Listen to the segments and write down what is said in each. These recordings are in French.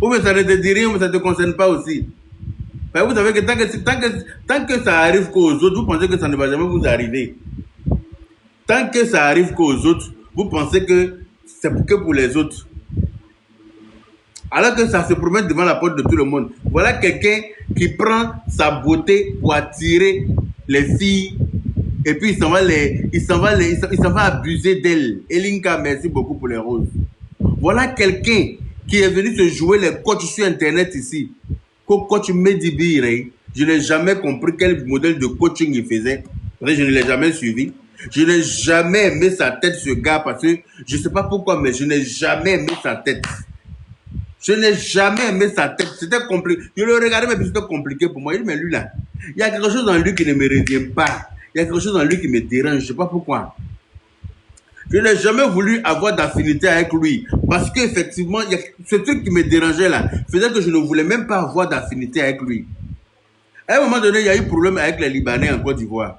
Ou bien ça ne te dit rien, mais ça ne te concerne pas aussi. Ben, vous savez que tant que ça arrive qu'aux autres, vous pensez que ça ne va jamais vous arriver. Tant que ça arrive qu'aux autres, vous pensez que c'est que pour les autres. Alors que ça se promène devant la porte de tout le monde. Voilà quelqu'un qui prend sa beauté pour attirer les filles et puis il s'en va abuser d'elle. Elinka, merci beaucoup pour les roses. Voilà quelqu'un qui est venu se jouer les coachs sur Internet ici. Coach Medibire, je n'ai jamais compris quel modèle de coaching il faisait. Je ne l'ai jamais suivi. Je n'ai jamais aimé sa tête, ce gars, parce que je ne sais pas pourquoi, mais je n'ai jamais aimé sa tête. Je n'ai jamais aimé sa tête. C'était compliqué. Je le regardais, mais c'était compliqué pour moi. Il dit, mais lui là, il y a quelque chose dans lui qui ne me revient pas. Il y a quelque chose dans lui qui me dérange. Je ne sais pas pourquoi. Je n'ai jamais voulu avoir d'affinité avec lui. Parce qu'effectivement, ce truc qui me dérangeait là faisait que je ne voulais même pas avoir d'affinité avec lui. À un moment donné, il y a eu problème avec les Libanais en Côte d'Ivoire.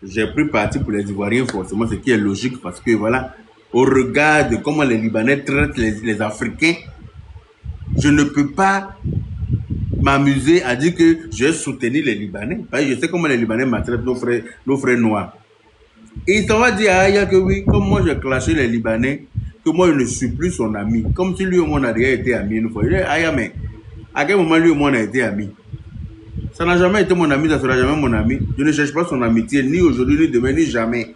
J'ai pris parti pour les Ivoiriens, forcément, ce qui est logique parce que voilà, au regard de comment les Libanais traitent les Africains, je ne peux pas m'amuser à dire que je vais soutenir les Libanais. Parce que je sais comment les Libanais maltraitent nos frères noirs. Et il s'en va dire à Aya que oui, comme moi j'ai clashé les Libanais, que moi je ne suis plus son ami. Comme si lui et moi on a déjà été amis une fois. Je dis, Aya, mais à quel moment lui et moi on a été amis? Ça n'a jamais été mon ami, ça sera jamais mon ami. Je ne cherche pas son amitié, ni aujourd'hui, ni demain, ni jamais.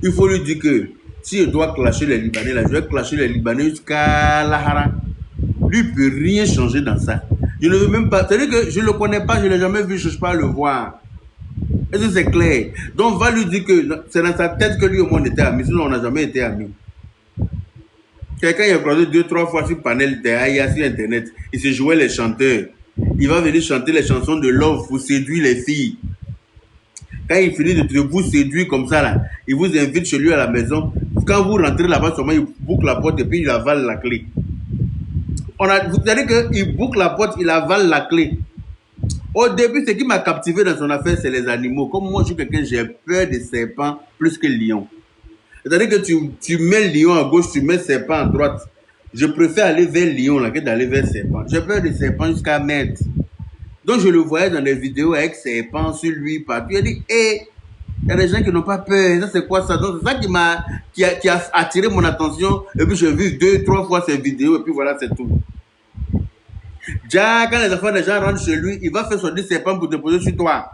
Il faut lui dire que si je dois clasher les Libanais, là, je vais clasher les Libanais jusqu'à Lahara. Lui, il ne peut rien changer dans ça. Je ne veux même pas. C'est-à-dire que je ne le connais pas, je ne l'ai jamais vu, je ne cherche pas à le voir. Est-ce que c'est clair? Donc, va lui dire que c'est dans sa tête que lui et moi on était amis, sinon on n'a jamais été amis. Quelqu'un il a croisé 2-3 fois sur panel derrière sur Internet, il se jouait les chanteurs. Il va venir chanter les chansons de love pour séduire les filles. Quand il finit de vous séduire comme ça, là, il vous invite chez lui à la maison. Quand vous rentrez là-bas, seulement il boucle la porte et puis il avale la clé. Vous savez qu'il boucle la porte, il avale la clé. Au début, ce qui m'a captivé dans son affaire, c'est les animaux. Comme moi, je suis quelqu'un, j'ai peur des serpents plus que le lion. C'est-à-dire que tu mets le lion à gauche, tu mets le serpent à droite. Je préfère aller vers le lion là, que d'aller vers le serpent. J'ai peur des serpents jusqu'à mettre. Donc, je le voyais dans des vidéos avec serpents sur lui, partout. Il a dit, hé, il y a des gens qui n'ont pas peur. Ça, c'est quoi ça? Donc, c'est ça qui a attiré mon attention. Et puis, j'ai vu 2-3 fois ces vidéos. Et puis, voilà, c'est tout. Déjà, quand les enfants des gens rentrent chez lui, il va faire sortir serpent pour te poser sur toi.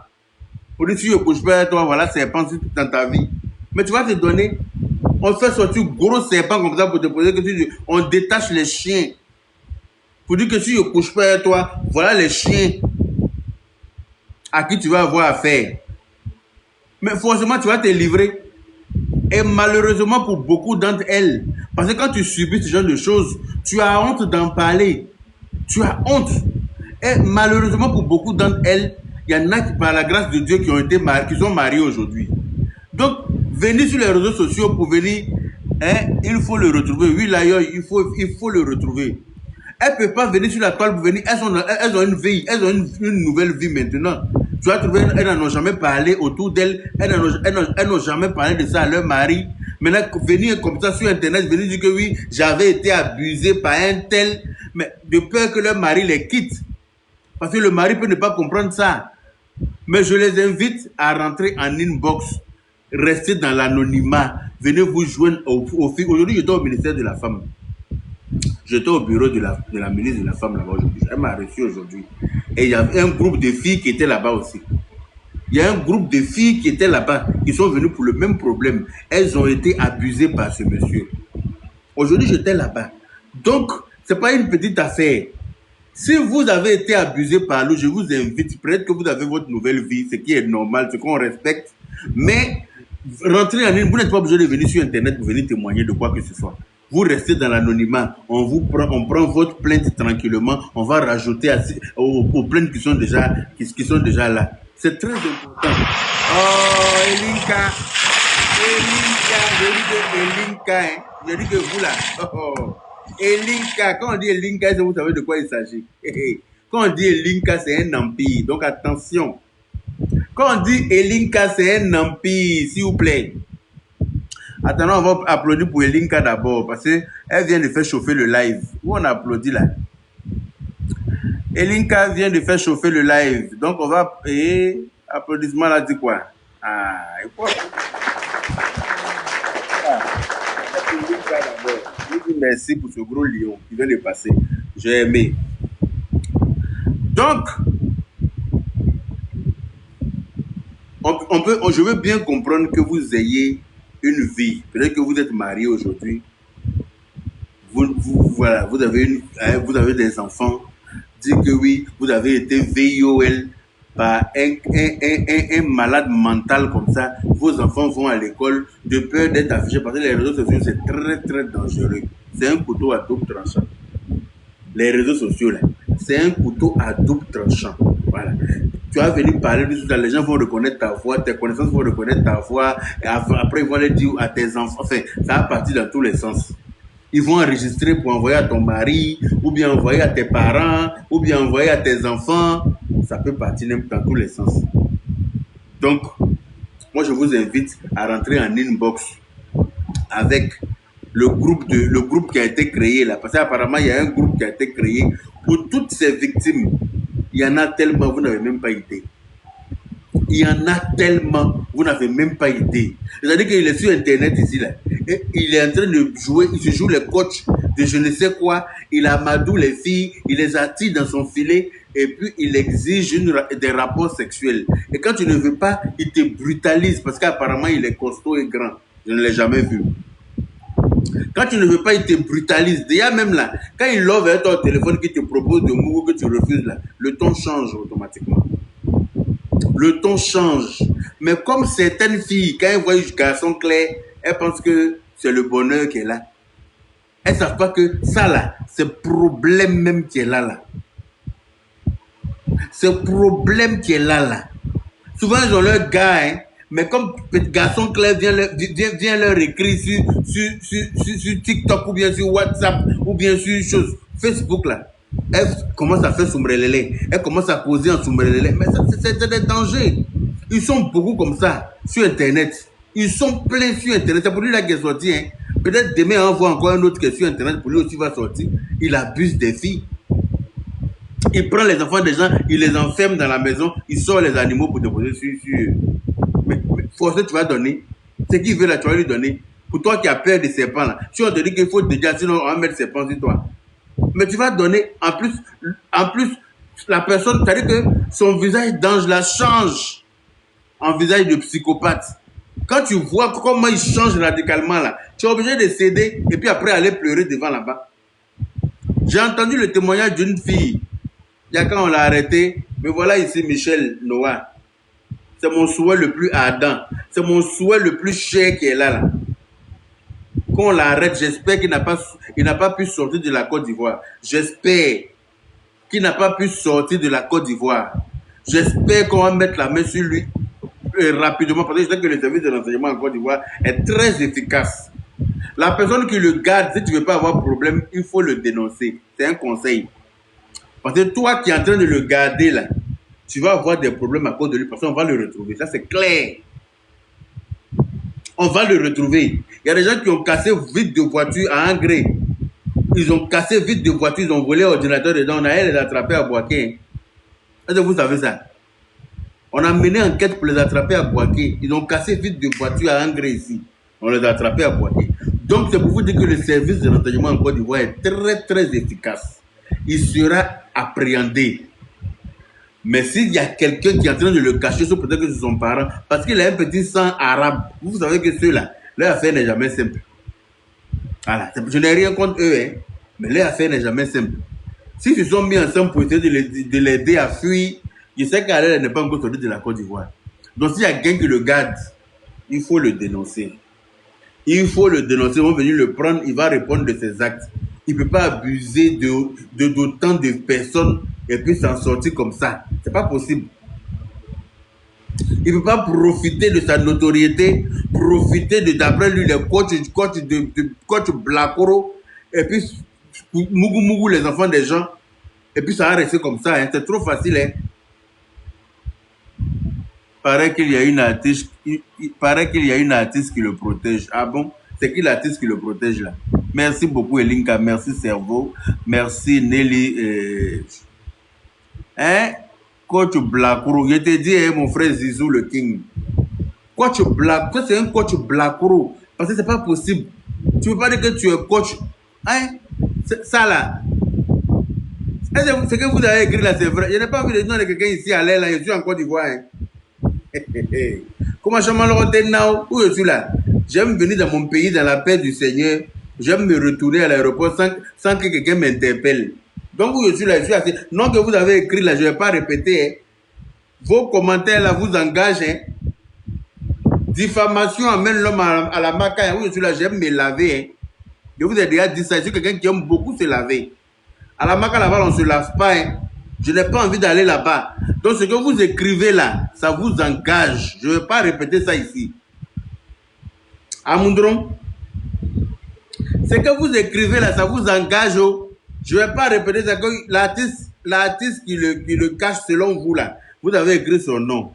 Pour dire, si je ne couche pas avec toi, voilà, serpent dans ta vie. Mais tu vas te donner, on fait sortir gros serpent comme ça pour te poser que on détache les chiens. Pour dire que si je ne couche pas avec toi, voilà les chiens à qui tu vas avoir affaire. Mais forcément, tu vas te livrer. Et malheureusement pour beaucoup d'entre elles, parce que quand tu subis ce genre de choses, tu as honte d'en parler. Tu as honte. Et malheureusement pour beaucoup d'entre elles, il y en a qui, par la grâce de Dieu, qui sont mariés aujourd'hui. Donc, venir sur les réseaux sociaux pour venir, hein, il faut le retrouver. Oui, l'ailleurs, il faut le retrouver. Elles ne peuvent pas venir sur la toile pour venir. Elles ont une vie, elles ont une nouvelle vie maintenant. Tu vas trouver, elles n'en ont jamais parlé autour d'elles. Elles n'ont jamais parlé de ça à leur mari. Maintenant, venir comme ça sur Internet, venir dire que oui, j'avais été abusé par un tel, mais de peur que leur mari les quitte. Parce que le mari peut ne pas comprendre ça. Mais je les invite à rentrer en inbox, rester dans l'anonymat, venez vous joindre au filles. Aujourd'hui, j'étais au ministère de la Femme. J'étais au bureau de la ministre de la Femme là-bas aujourd'hui. Elle m'a reçu aujourd'hui. Et il y avait un groupe de filles qui étaient là-bas aussi. Il y a un groupe de filles qui étaient là-bas, qui sont venues pour le même problème. Elles ont été abusées par ce monsieur. Aujourd'hui, j'étais là-bas. Donc, ce n'est pas une petite affaire. Si vous avez été abusé par nous, je vous invite, peut-être que vous avez votre nouvelle vie, ce qui est normal, ce qu'on respecte, mais rentrez en ligne, vous n'êtes pas obligé de venir sur Internet pour venir témoigner de quoi que ce soit. Vous restez dans l'anonymat, on prend votre plainte tranquillement, on va rajouter aux plaintes qui sont déjà là. C'est très important. Oh, Elinka, je dis que vous là, oh. Elinka, quand on dit Elinka, vous savez de quoi il s'agit. Quand on dit Elinka, c'est un empire. Donc attention. Quand on dit Elinka, c'est un empire, s'il vous plaît. Attends, on va applaudir pour Elinka d'abord, parce qu'elle vient de faire chauffer le live. Où on applaudit là? Elinka vient de faire chauffer le live. Donc, on va... Et applaudissement là, dit quoi? Ah, il faut... Elinka d'abord. Je dis merci pour ce gros lion qui vient de passer. J'ai aimé. Donc, je veux bien comprendre que vous ayez une vie. Peut-être que vous êtes marié aujourd'hui. Voilà, vous avez des enfants. Dites que oui, vous avez été VIOL par un malade mental comme ça. Vos enfants vont à l'école de peur d'être affichés parce que les réseaux sociaux, c'est très, très dangereux. C'est un couteau à double tranchant. Les réseaux sociaux, là, c'est un couteau à double tranchant. Voilà. Tu vas venir parler de tout ça, les gens vont reconnaître ta voix, tes connaissances vont reconnaître ta voix, et après ils vont aller dire à tes enfants, enfin, ça va partir dans tous les sens. Ils vont enregistrer pour envoyer à ton mari, ou bien envoyer à tes parents, ou bien envoyer à tes enfants. Ça peut partir dans tous les sens. Donc, moi je vous invite à rentrer en inbox avec le groupe qui a été créé là. Parce qu'apparemment, il y a un groupe qui a été créé pour toutes ces victimes. Il y en a tellement, vous n'avez même pas idée. Il y en a tellement, vous n'avez même pas idée. C'est-à-dire qu'il est sur Internet ici, là. Et il est en train de jouer, il se joue les coachs de je ne sais quoi. Il amadoue les filles, il les attire dans son filet et puis il exige des rapports sexuels. Et quand tu ne veux pas, il te brutalise parce qu'apparemment, il est costaud et grand. Je ne l'ai jamais vu. Quand tu ne veux pas, il te brutalise. Déjà même là, quand il love avec ton téléphone qui te propose de mourir que tu refuses là, le ton change automatiquement. Le ton change. Mais comme certaines filles, quand elles voient un garçon clair, elles pensent que c'est le bonheur qui est là. Elles ne savent pas que ça là, c'est le problème même qui est là. C'est le problème qui est là. Souvent, ils ont leur gars, hein, mais comme petit garçon clair vient leur écrire sur TikTok ou bien sur WhatsApp ou bien sur Facebook là. Elle commence à faire soumbrelele. Elle commence à poser en soumbrelele. Mais c'est des dangers. Ils sont beaucoup comme ça sur Internet. Ils sont pleins sur Internet. C'est pour lui là qui est sorti. Hein. Peut-être demain, on voit encore un autre qui est sur Internet. Pour lui aussi va sortir. Il abuse des filles. Il prend les enfants des gens, il les enferme dans la maison, il sort les animaux pour te poser sur. Mais forcément, tu vas donner. Ce qu'il veut là, tu vas lui donner. Pour toi qui as peur des serpents là. Si on te dit qu'il faut déjà, sinon on va mettre serpents sur toi. Mais tu vas donner, en plus, la personne, c'est-à-dire que son visage d'ange là change en visage de psychopathe. Quand tu vois comment il change radicalement là, tu es obligé de céder et puis après aller pleurer devant là-bas. J'ai entendu le témoignage d'une fille. Il y a quand on l'a arrêté, mais voilà ici Michel Noah. C'est mon souhait le plus ardent. C'est mon souhait le plus cher qui est là. Quand on l'arrête, j'espère qu'il n'a pas pu sortir de la Côte d'Ivoire. J'espère qu'il n'a pas pu sortir de la Côte d'Ivoire. J'espère qu'on va mettre la main sur lui rapidement, parce que je sais que le service de renseignement en Côte d'Ivoire est très efficace. La personne qui le garde, si tu ne veux pas avoir de problème, il faut le dénoncer. C'est un conseil. Parce que toi qui es en train de le garder là, tu vas avoir des problèmes à cause de lui, parce qu'on va le retrouver. Ça, c'est clair. On va le retrouver. Il y a des gens qui ont cassé vite de voiture à Angré. Ils ont cassé vite de voiture, ils ont volé l'ordinateur dedans. On a allé les attraper à Boaké. Est-ce que vous savez ça? On a mené enquête pour les attraper à Boaké. Ils ont cassé vite de voiture à Angré ici. On les a attrapés à Boaké. Donc, c'est pour vous dire que le service de renseignement en Côte d'Ivoire est très, très efficace. Il sera appréhendé. Mais s'il y a quelqu'un qui est en train de le cacher, c'est peut-être que c'est son parent, parce qu'il a un petit sang arabe. Vous savez que ceux-là, leur affaire n'est jamais simple. Voilà. Je n'ai rien contre eux, hein, mais leur affaire n'est jamais simple. S'ils se sont mis ensemble pour essayer de l'aider à fuir, je sais qu'elle n'est pas encore sortie de la Côte d'Ivoire. Donc s'il y a quelqu'un qui le garde, il faut le dénoncer. Il faut le dénoncer, ils vont venir le prendre, il va répondre de ses actes. Il ne peut pas abuser d'autant de personnes et puis s'en sortir comme ça. Ce n'est pas possible. Il ne peut pas profiter de sa notoriété, profiter d'après lui, les coach Blacoro, et puis mougou les enfants des gens, et puis ça va rester comme ça. Hein. C'est trop facile. Hein. paraît qu'il y a une artiste, il paraît qu'il y a une artiste qui le protège. Ah bon? C'est qui l'artiste qui le protège là? Merci beaucoup Elinka, merci Cerveau, merci Nelly. Hein? Coach Blakuro, je te dis, hein, mon frère Zizou le King. Coach Blakuro, c'est un coach Blakuro. Parce que c'est pas possible. Tu veux pas dire que tu es coach. Hein? Ça là. C'est que vous avez écrit là, c'est vrai. Je n'ai pas envie de dire de quelqu'un ici à l'air là, je suis en Côte d'Ivoire. Hein. Comment je m'en retourne où je suis là? J'aime venir dans mon pays dans la paix du Seigneur. J'aime me retourner à l'aéroport sans que quelqu'un m'interpelle. Donc où je suis là, je suis assis. Non que vous avez écrit là, je ne vais pas répéter. Hein. Vos commentaires là vous engagent. Hein. Diffamation amène l'homme à la macaille. Où je suis là, j'aime me laver. Hein. Je vous ai déjà dit ça, je suis quelqu'un qui aime beaucoup se laver. À la macaille là-bas, on ne se lave pas. Hein. Je n'ai pas envie d'aller là-bas. Donc, ce que vous écrivez là, ça vous engage. Je ne vais pas répéter ça ici. Amoundron, ce que vous écrivez là, ça vous engage. Oh. Je ne vais pas répéter ça. L'artiste qui le cache selon vous là, vous avez écrit son nom.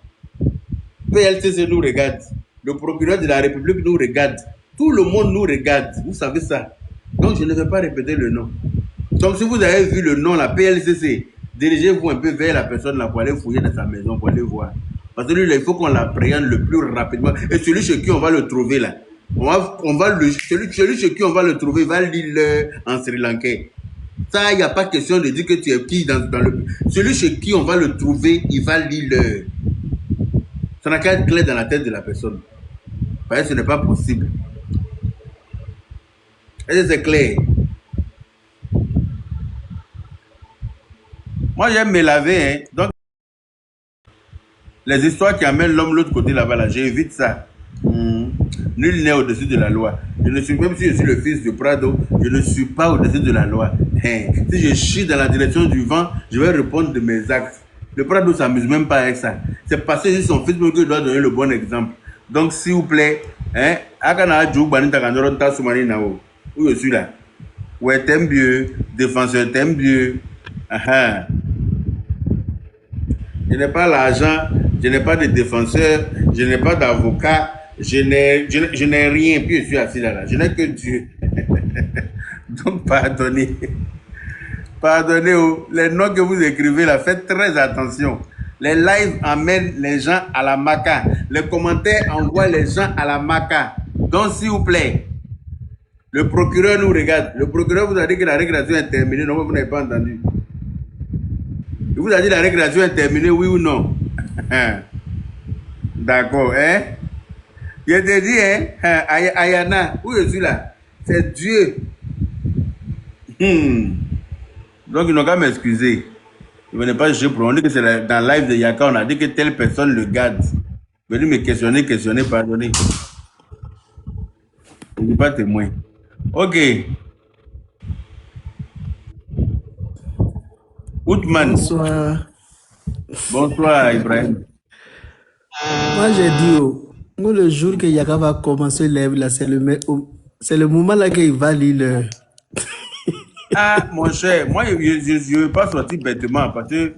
PLCC nous regarde. Le procureur de la République nous regarde. Tout le monde nous regarde. Vous savez ça. Donc, je ne vais pas répéter le nom. Donc, si vous avez vu le nom, la PLCC, dirigez-vous un peu vers la personne là pour aller fouiller dans sa maison, pour aller voir. Parce que lui, là, il faut qu'on l'appréhende le plus rapidement. Et celui chez qui on va le trouver là, celui chez qui on va le trouver va lire en Sri Lankais. Ça, il n'y a pas question de dire que tu es qui dans le... Celui chez qui on va le trouver, il va lire. Ça n'a qu'à être clair dans la tête de la personne. Parce que ce n'est pas possible. Est-ce que c'est clair? Moi, j'aime me laver. Hein. Donc, les histoires qui amènent l'homme de l'autre côté là-bas, là, j'évite ça. Nul n'est au-dessus de la loi. Je ne suis, même si je suis le fils de Prado, je ne suis pas au-dessus de la loi. Hein. Si je chie dans la direction du vent, je vais répondre de mes actes. Le Prado ne s'amuse même pas avec ça. C'est parce que c'est son fils que je dois donner le bon exemple. Donc, s'il vous plaît, hein, où je suis là. Ouais, t'aimes mieux. Défenseur, t'aimes mieux. Ah. Je n'ai pas l'argent, je n'ai pas de défenseur, je n'ai pas d'avocat, je n'ai rien, puis je suis assis là. Je n'ai que Dieu. Donc, pardonnez. Pardonnez, les noms que vous écrivez là, faites très attention. Les lives amènent les gens à la maca. Les commentaires envoient les gens à la maca. Donc, s'il vous plaît, le procureur nous regarde. Le procureur vous a dit que la récréation est terminée. Non, vous n'avez pas entendu. Il vous a dit la récréation est terminée, oui ou non? D'accord, hein? Je te dis, hein? Ayana, où je suis là? C'est Dieu. Donc, ils n'ont qu'à m'excuser. Ils ne venaient pas juger pour on dit que c'est dans le live de Yaka, on a dit que telle personne le garde. Venez me questionner, pardonnez. Je ne suis pas témoin. Ok. Outman. Bonsoir. Bonsoir, Ibrahim. Moi, j'ai dit, moi, le jour que Yaka va commencer l'œuvre, là, c'est le moment là qu'il va lire. Ah, mon cher, moi, je ne veux pas sortir bêtement parce que,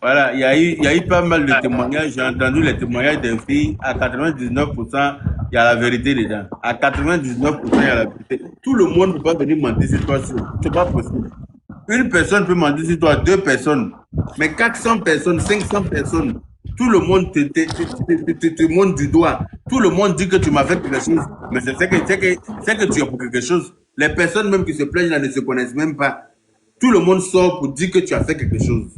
voilà, il y a eu pas mal de témoignages. J'ai entendu les témoignages des filles. À 99%, il y a la vérité dedans. À 99%, il y a la vérité. Tout le monde ne peut pas venir mentir sur toi. C'est pas possible. Une personne peut mentir sur toi, 2 personnes. Mais 400 personnes, 500 personnes, tout le monde te montre du doigt. Tout le monde dit que tu m'as fait quelque chose. Mais c'est que tu as pour quelque chose. Les personnes même qui se plaignent là ne se connaissent même pas. Tout le monde sort pour dire que tu as fait quelque chose.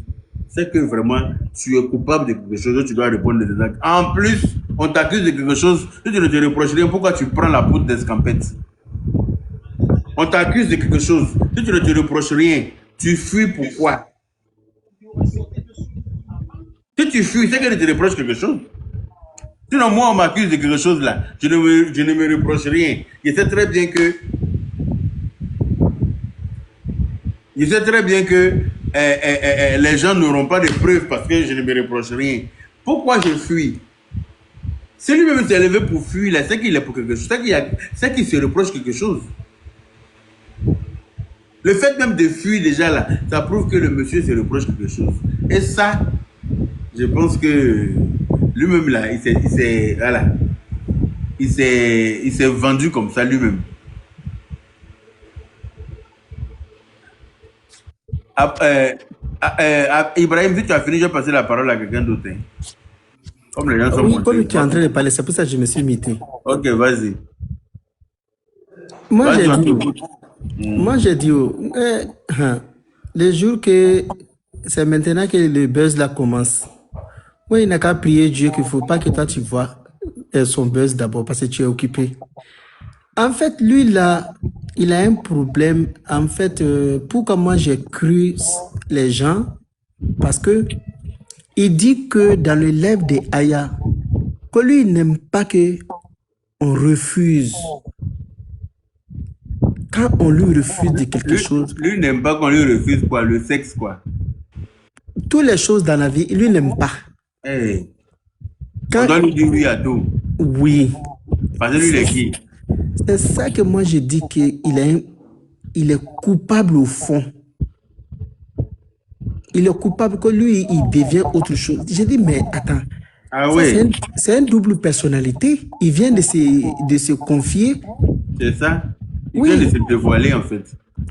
C'est que vraiment, tu es coupable de quelque chose, tu dois répondre des actes. En plus, on t'accuse de quelque chose, tu ne te reproches rien. Pourquoi tu prends la poudre d'escampette? On t'accuse de quelque chose, tu ne te reproches rien. Tu fuis pourquoi? Si tu fuis, c'est que tu te reproches quelque chose. Sinon, moi, on m'accuse de quelque chose là. Je ne me reproche rien. Je sais très bien que les gens n'auront pas de preuves parce que je ne me reproche rien. Pourquoi je fuis? Si lui-même s'est levé pour fuir, là, c'est qu'il est pour quelque chose. C'est qu'il se reproche quelque chose. Le fait même de fuir déjà là, ça prouve que le monsieur se reproche quelque chose. Et ça, je pense que Lui-même, là, voilà. Il s'est vendu comme ça lui-même. Ibrahim, si tu as fini, je vais passer la parole à quelqu'un d'autre. Hein. Comme les gens sont Oui, montés. comme tu es en train de parler, c'est pour ça que je me suis mité. Ok, vas-y. Moi, Vas-y, j'ai on dit, t'écoute. moi, j'ai dit, les jours que c'est maintenant que le buzz là commence. Oui, il n'a qu'à prier Dieu qu'il ne faut pas que toi tu vois son buzz d'abord parce que tu es occupé. En fait, lui là, il a un problème. En fait, pourquoi moi j'ai cru les gens? Parce que il dit que dans le live de Aya, que lui il n'aime pas que on refuse. Quand on lui refuse de quelque chose, Lui n'aime pas qu'on lui refuse quoi, le sexe quoi. toutes les choses dans la vie, lui n'aime pas. Hey, on Quand doit lui dire oui à tout. oui, Parce que lui, il est qui? c'est ça que moi je dis qu'il il est coupable au fond. Il est coupable que lui, il devient autre chose. J'ai dit, mais attends, Ah ça oui, c'est une double personnalité. Il vient de se confier. c'est ça. Il vient de Oui, se dévoiler en fait.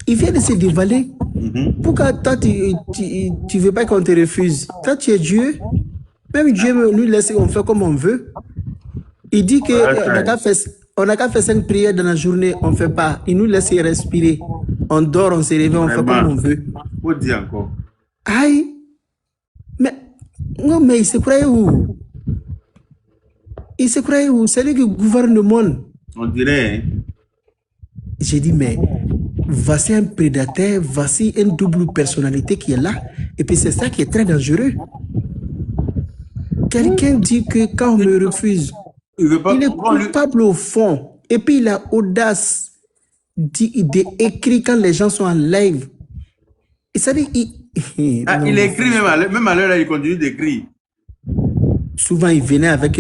il vient de se dévaler. Mhm. Pourquoi toi, tu veux pas qu'on te refuse? Toi, tu es Dieu. Même Dieu nous laisse, on fait comme on veut. Il dit que on n'a qu'à faire 5 prières dans la journée, on ne fait pas. Il nous laisse respirer. On dort, on se réveille, on fait comme on veut. Faut dire encore. Aïe! Mais, non, mais il se croyait où? Il se croyait où? C'est lui qui gouverne le monde. On dirait, hein. J'ai dit, mais voici un prédateur, voici une double personnalité qui est là. Et puis c'est ça qui est très dangereux. Quelqu'un dit que quand on me refuse, Il veut pas. il est coupable au fond. Et puis il a audace d'écrire quand les gens sont en live. Et ça dit, Il écrit même à l'heure, il continue d'écrire. Souvent, il venait avec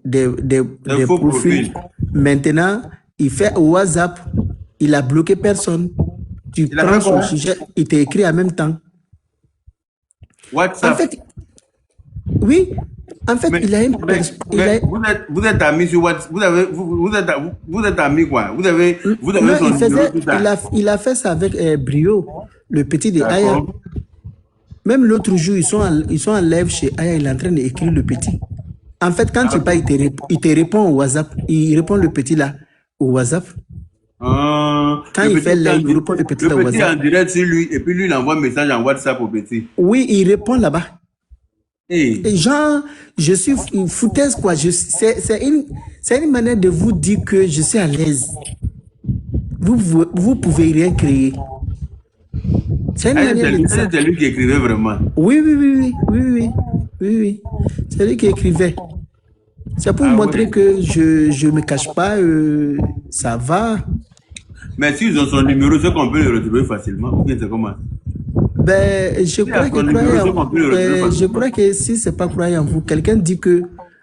des faux profils. Maintenant, il fait au WhatsApp, il a bloqué personne. Tu prends son sujet, il t'écrit en même temps. WhatsApp. En fait, oui, en fait, mais, il a une vous êtes amis sur WhatsApp. Vous êtes amis quoi? Vous avez non, son numéro, tout ça. il a fait ça avec Brio, le petit de Aya. Même l'autre jour, ils sont en live chez Aya, il est en train d'écrire le petit. En fait, quand tu parles, il te répond au WhatsApp. Il répond le petit là, au WhatsApp. Quand il fait live, il répond le petit là au WhatsApp. Le petit en direct sur lui, et puis lui, il envoie un message en WhatsApp au petit. Oui, il répond là-bas. Hey. Et genre, je suis une foutaise quoi. C'est une manière de vous dire que je suis à l'aise. Vous pouvez rien créer. C'est lui qui écrivait vraiment. Oui. C'est lui qui écrivait. C'est pour montrer que je ne me cache pas, ça va. Mais s'ils ont son numéro, c'est qu'on peut le retrouver facilement. Ou bien c'est comment? Ben, je crois que si c'est pas croyant en vous, quelqu'un dit que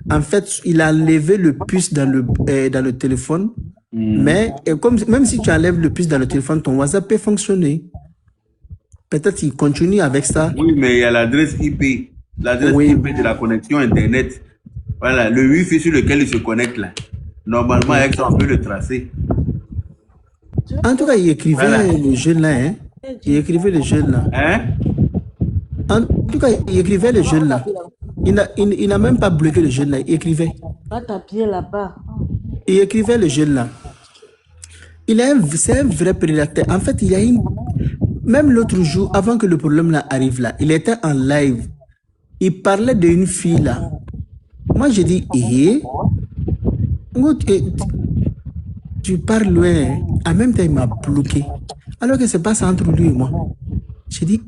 en fait, il a enlevé le puce dans le téléphone. Mais même si tu enlèves le puce dans le téléphone, ton WhatsApp peut fonctionner. Peut-être qu'il continue avec ça. Oui, mais il y a l'adresse IP. L'adresse IP de la connexion Internet. Voilà, le Wi-Fi sur lequel il se connecte là. Normalement, avec ça, on peut le tracer. En tout cas, il écrivait le jeune là. Hein? Il écrivait le jeune là. Hein? En tout cas, il écrivait le jeune là. Il n'a même pas bloqué le jeune là. Il écrivait. Va t'appuyer là-bas. Il écrivait le jeune là. C'est un vrai prédateur. En fait, il y a même l'autre jour, avant que le problème là arrive là, il était en live. Il parlait d'une fille là. Moi, j'ai dit, tu parles loin. En même temps, il m'a bloqué. Alors que c'est pas ça entre lui et moi. J'ai dit,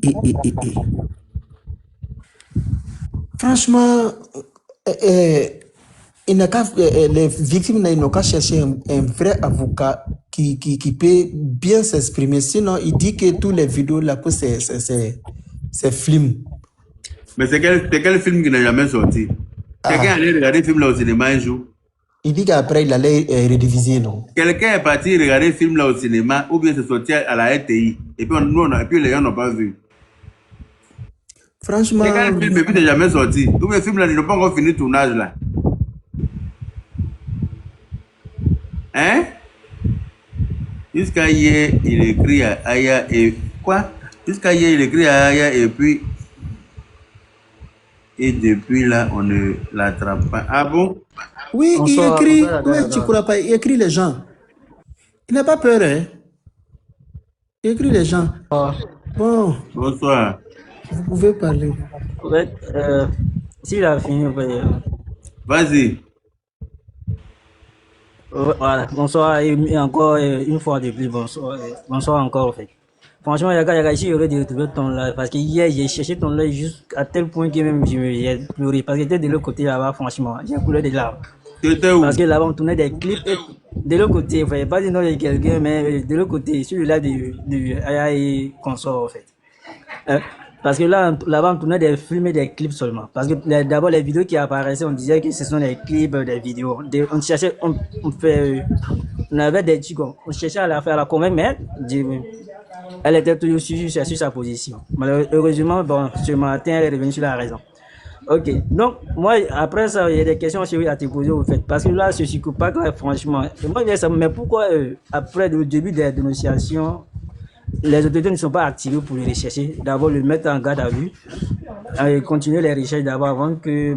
Franchement, les victimes n'ont qu'à chercher un vrai avocat qui peut bien s'exprimer. Sinon, il dit que tous les vidéos là, c'est film. Mais c'est quel film qui n'a jamais sorti? Quelqu'un allait regarder le film là au cinéma un jour? Il dit qu'après, il allait rediviser, non? Quelqu'un est parti regarder le film là au cinéma ou bien c'est sorti à la RTI. Et puis, les gens n'ont pas vu. Franchement, Et quand le film n'est jamais sorti, tous mes films là, ils n'ont pas encore fini le tournage là. Hein? Jusqu'à hier, il écrit à Aya et quoi? Jusqu'à hier, il écrit à Aya et puis et depuis là, on ne l'attrape pas. Ah bon? oui, il Bonsoir, écrit. bonsoir, Oui, tu ne crois pas, il écrit les gens. Il n'a pas peur, hein? Il écrit les gens. Bon, Bonsoir. vous pouvez parler. En fait, s'il a fini, Vas-y. voilà, bonsoir et encore une fois de plus, bonsoir encore en fait. Franchement, Yaka, ici, j'aurais dû retrouver ton live parce que hier, j'ai cherché ton live jusqu'à tel point que même j'ai pleuré parce que j'étais de l'autre côté là-bas, franchement, j'ai coulé des larmes. Tu étais où? Parce que là-bas, on tournait des clips et de l'autre côté, il ne fallait pas dire non de quelqu'un, mais de l'autre côté, sur le live de Aya et consort en fait. Parce que là-bas, on tournait des films et des clips seulement. Parce que d'abord, les vidéos qui apparaissaient, on disait que ce sont des clips, des vidéos. On cherchait, on avait des trucs, on cherchait à la faire la convaincre, mais elle était toujours sur sa position. Malheureusement, bon, ce matin, elle est revenue sur la raison. Ok, donc moi, après ça, il y a des questions à te poser au fait. Parce que là, ce psychopathe, là, franchement, moi, mais pourquoi, après le début des dénonciations, les autorités ne sont pas activées pour le rechercher, d'abord le mettre en garde à vue, et continuer les recherches d'abord avant que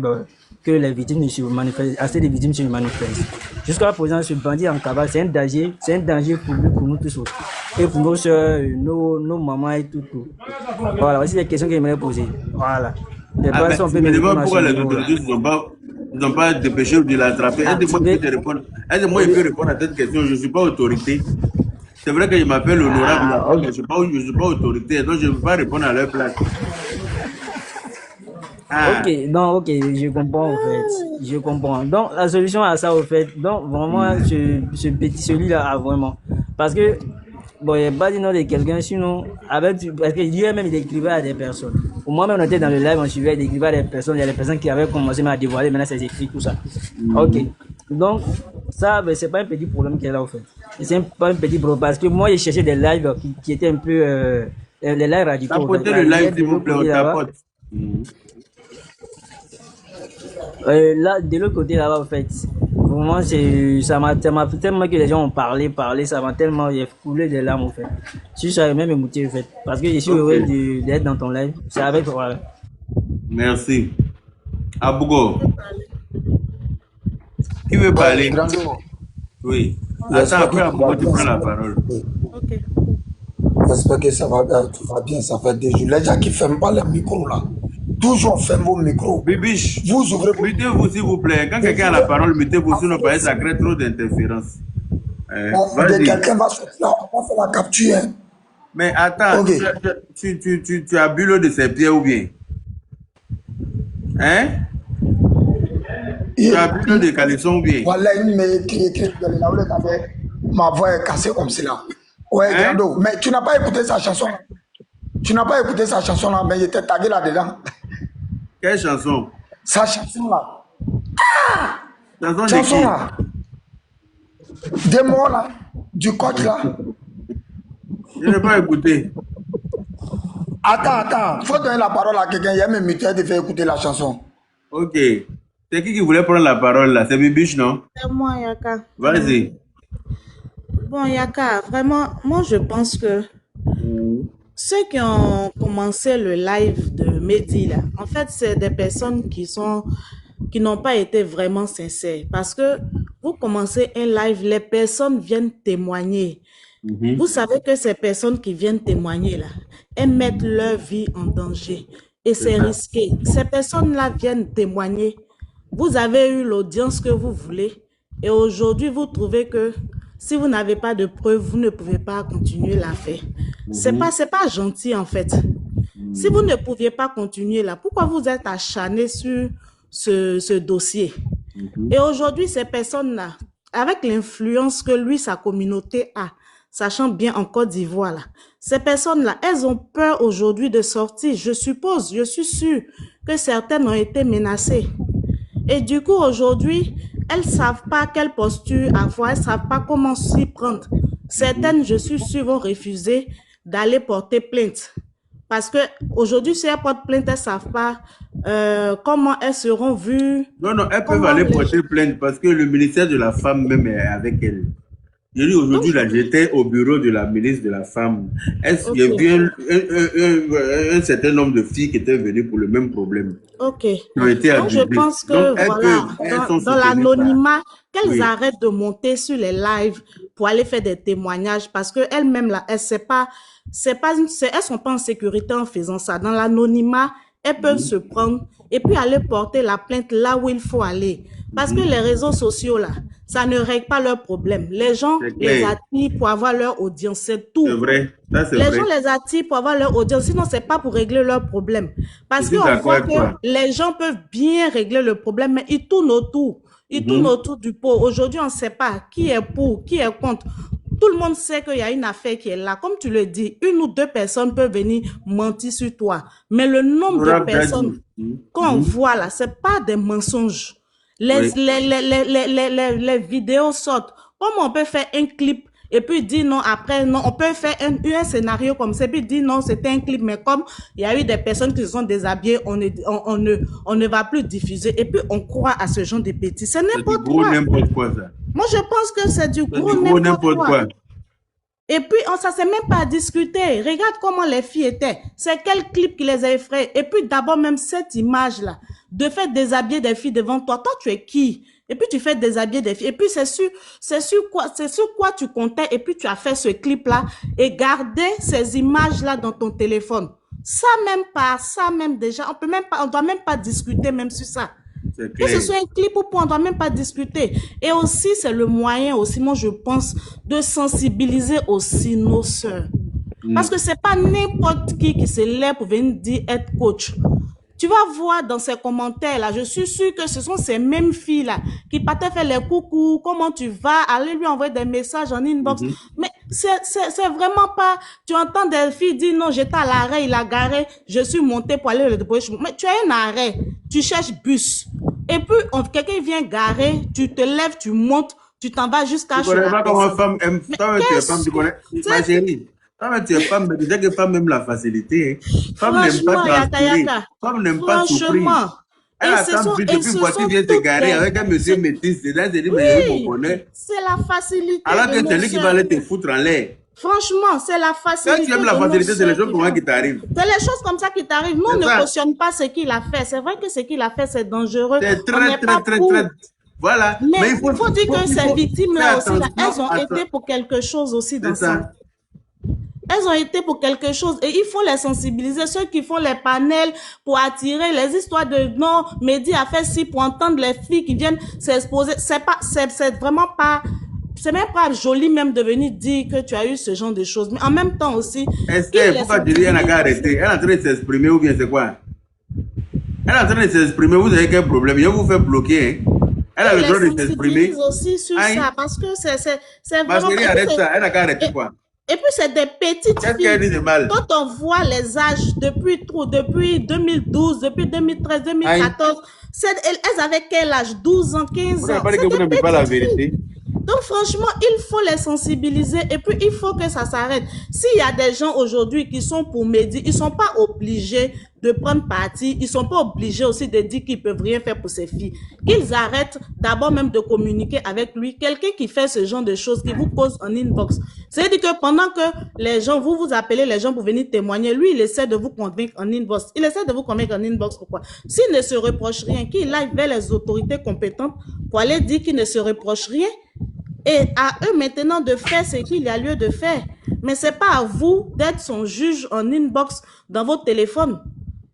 les victimes ne se manifestent, assez de victimes se manifestent. Jusqu'à présent, ce bandit en cabane, c'est un danger pour nous tous autres. Et pour nos soeurs, nos mamans et tout. Voilà, voici les questions que j'aimerais poser. Voilà. Ah, mais tu me demandes pourquoi les autorités n'ont pas dépêché de l'attraper. Aide-moi, je peux te répondre. Aide-moi, je peux répondre à cette question. Je ne suis pas autorité. C'est vrai que je m'appelle honorable, mais je ne suis pas autorité, donc je ne peux pas répondre à leur place. Ah. Ok, donc ok, je comprends en fait, je comprends. Donc la solution à ça au fait, donc vraiment celui-là a vraiment, parce que bon, il n'y a pas dit non de quelqu'un, sinon parce que lui-même il écrivait à des personnes. Au moins même on était dans le live, on suivait, il écrivait à des personnes, il y a des personnes qui avaient commencé à dévoiler, maintenant c'est écrit tout ça. Ok, donc ça ben, c'est pas un petit problème qu'il y a là au fait. C'est pas un petit problème parce que moi j'ai cherché des lives qui étaient un peu les lives radicaux. Tapotez le live s'il vous plaît, on tapote. Là, de l'autre côté là-bas, en fait, vraiment, ça m'a tellement que les gens ont parlé, ça m'a tellement coulé des larmes, en fait. Si ça avait même émouté, en fait, parce que je suis heureux d'être dans ton live. C'est avec toi. Merci. Abougo. Qui veut parler? Oui. Attends, après Abougo, tu prends la parole. Ok. J'espère que ça va bien, ça fait des jours. Les gens qui ne ferment pas les micros là, toujours ferme vos micros. Bibiche, vous ouvrez. mettez-vous s'il vous plaît. Quand quelqu'un a la parole, mettez-vous, sinon ça crée trop d'interférences. Quelqu'un va sortir, on va faire la capture. Hein. Mais attends, okay. tu as bu l'eau de ses pieds ou bien? Hein? Tu as bu l'eau de caleçon ou bien? Voilà, il m'a écrit, ma voix est cassée comme cela. Ouais, hein? Grando, mais tu n'as pas écouté sa chanson. Tu n'as pas écouté sa chanson là, mais il était tagué là-dedans. Quelle chanson? Sa chanson là. Ah! Chanson là. Des mots là. Du coq là. Je n'ai pas écouté. Attends. Faut donner la parole à quelqu'un. Il y a même mutuel de faire écouter la chanson. Ok. C'est qui voulait prendre la parole là? C'est Bibiche, non? C'est moi, Yaka. Vas-y. Bon, Yaka, vraiment, moi je pense que ceux qui ont commencé le live de Mehdi là, en fait, c'est des personnes qui n'ont pas été vraiment sincères. Parce que vous commencez un live, les personnes viennent témoigner. Vous savez que ces personnes qui viennent témoigner là, elles mettent leur vie en danger. Et c'est risqué. Ces personnes-là viennent témoigner. Vous avez eu l'audience que vous voulez. Et aujourd'hui, vous trouvez que si vous n'avez pas de preuves, vous ne pouvez pas continuer l'affaire. C'est pas gentil en fait. Si vous ne pouviez pas continuer là, pourquoi vous êtes acharné sur ce dossier? Et aujourd'hui, ces personnes-là, avec l'influence que lui, sa communauté a, sachant bien en Côte d'Ivoire, là, ces personnes-là, elles ont peur aujourd'hui de sortir. Je suppose, je suis sûre que certaines ont été menacées. Et du coup, aujourd'hui, elles ne savent pas quelle posture avoir, elles ne savent pas comment s'y prendre. Certaines, je suis sûre, vont refuser d'aller porter plainte. Parce que aujourd'hui, si elles portent plainte, elles ne savent pas comment elles seront vues. Non, non, elles peuvent Comment aller les... porter plainte parce que le ministère de la Femme même est avec elle. Je dis aujourd'hui, là, j'étais au bureau de la ministre de la Femme. Il y a vu un certain nombre de filles qui étaient venues pour le même problème. Ok. Qui ont été Donc, je abusées. pense que, Donc, elles voilà, peuvent, elles sont dans soutenues par... l'anonymat, qu'elles Oui. arrêtent de monter sur les lives pour aller faire des témoignages parce qu'elles-mêmes, là, elles sont pas en sécurité en faisant ça. Dans l'anonymat, elles peuvent se prendre et puis aller porter la plainte là où il faut aller. Parce que les réseaux sociaux, là, ça ne règle pas leurs problèmes. Les gens C'est les clair. attirent pour avoir leur audience, c'est tout. C'est vrai. Ça, c'est Les vrai. gens les attirent pour avoir leur audience, sinon c'est pas pour régler leurs problèmes. Parce Je suis qu'on d'accord voit avec toi. que les gens peuvent bien régler le problème, mais ils tournent autour. Ils tournent autour du pot. Aujourd'hui, on ne sait pas qui est pour, qui est contre. Tout le monde sait qu'il y a une affaire qui est là. Comme tu le dis, une ou deux personnes peuvent venir mentir sur toi. Mais le nombre de personnes qu'on voit là, ce n'est pas des mensonges. Les vidéos sortent. Comment on peut faire un clip et puis dire non, après, non, on peut faire un scénario comme ça, et puis dire non, c'était un clip, mais comme il y a eu des personnes qui se sont déshabillées, on ne va plus diffuser, et puis on croit à ce genre de bêtises. C'est n'importe quoi. N'importe quoi, ça. Moi, je pense que c'est du gros n'importe quoi. Et puis, ça ne s'est même pas discuté. Regarde comment les filles étaient. C'est quel clip qui les a effrayées. Et puis, d'abord, même cette image-là, de faire déshabiller des filles devant toi. Toi, tu es qui? Et puis, tu fais déshabiller des filles. Et puis, c'est sur quoi tu comptais. Et puis, tu as fait ce clip-là et gardé ces images-là dans ton téléphone. Ça même déjà, on doit même pas discuter même sur ça. Que ce soit un clip ou pas, on ne doit même pas discuter. Et aussi, c'est le moyen aussi, moi je pense, de sensibiliser aussi nos sœurs. Parce que c'est pas n'importe qui se lève pour venir dire être coach. Tu vas voir dans ces commentaires-là, je suis sûre que ce sont ces mêmes filles-là qui partaient faire les coucous, comment tu vas, aller lui envoyer des messages en inbox. Mais c'est vraiment pas, tu entends des filles dire non, j'étais à l'arrêt, il a garé, je suis montée pour aller le déposer. Mais tu as un arrêt, tu cherches bus. Et puis, quelqu'un vient garer, tu te lèves, tu montes, tu t'en vas jusqu'à chez la personne. Tu connais pas comment femme aime, toi, tu es femme, tu connais, ma chérie. Tu es femme, mais déjà que femme aime la facilité. Femme n'aime pas transpirer. Femme n'aime pas souffrir. Elle attend plus depuis que tu viens te garer avec un monsieur métis. C'est là, c'est dit, mais je me connais. C'est la facilité. Alors que c'est lui qui va aller te foutre en l'air. Franchement, c'est la facilité. Quand tu aimes la facilité, c'est les choses comme ça qui t'arrivent. C'est les choses comme ça qui t'arrivent. Nous, on ne cautionne pas ce qu'il a fait. C'est vrai que ce qu'il a fait, c'est dangereux. C'est très. Voilà. Mais il faut dire que ces victimes-là aussi, elles ont été pour quelque chose aussi dans ça. Elles ont été pour quelque chose et il faut les sensibiliser. Ceux qui font les panels pour attirer les histoires de non, Mehdi a fait ci pour entendre les filles qui viennent s'exposer. C'est vraiment pas, c'est même pas joli même de venir dire que tu as eu ce genre de choses. Mais en même temps aussi. Esther, pourquoi tu dis elle n'a qu'à arrêter? Elle est en train de s'exprimer ou bien c'est quoi? Elle est en train de s'exprimer, vous avez quel problème? Je vais vous faire bloquer. Elle a le droit de s'exprimer. Aussi sur ça parce que c'est vraiment. Parce qu'elle arrête ça, elle n'a qu'à arrêter quoi? Et puis, c'est des petites filles. Qu'est-ce qu'elle dit de mal? Quand on voit les âges depuis 2012, depuis 2013, 2014, elles avaient quel âge? 12 ans, 15 ans. Vous n'avez pas la vérité. Donc, franchement, il faut les sensibiliser et puis il faut que ça s'arrête. S'il y a des gens aujourd'hui qui sont pour Mehdi, ils ne sont pas obligés de prendre parti. Ils ne sont pas obligés aussi de dire qu'ils ne peuvent rien faire pour ces filles. Qu'ils arrêtent d'abord même de communiquer avec lui. Quelqu'un qui fait ce genre de choses, qui vous pose en inbox. C'est-à-dire que pendant que les gens, vous appelez les gens pour venir témoigner, lui, il essaie de vous convaincre en inbox. Il essaie de vous convaincre en inbox. Pourquoi? S'il ne se reproche rien, qu'il aille vers les autorités compétentes pour aller dire qu'il ne se reproche rien, et à eux maintenant de faire ce qu'il y a lieu de faire. Mais ce n'est pas à vous d'être son juge en inbox dans votre téléphone.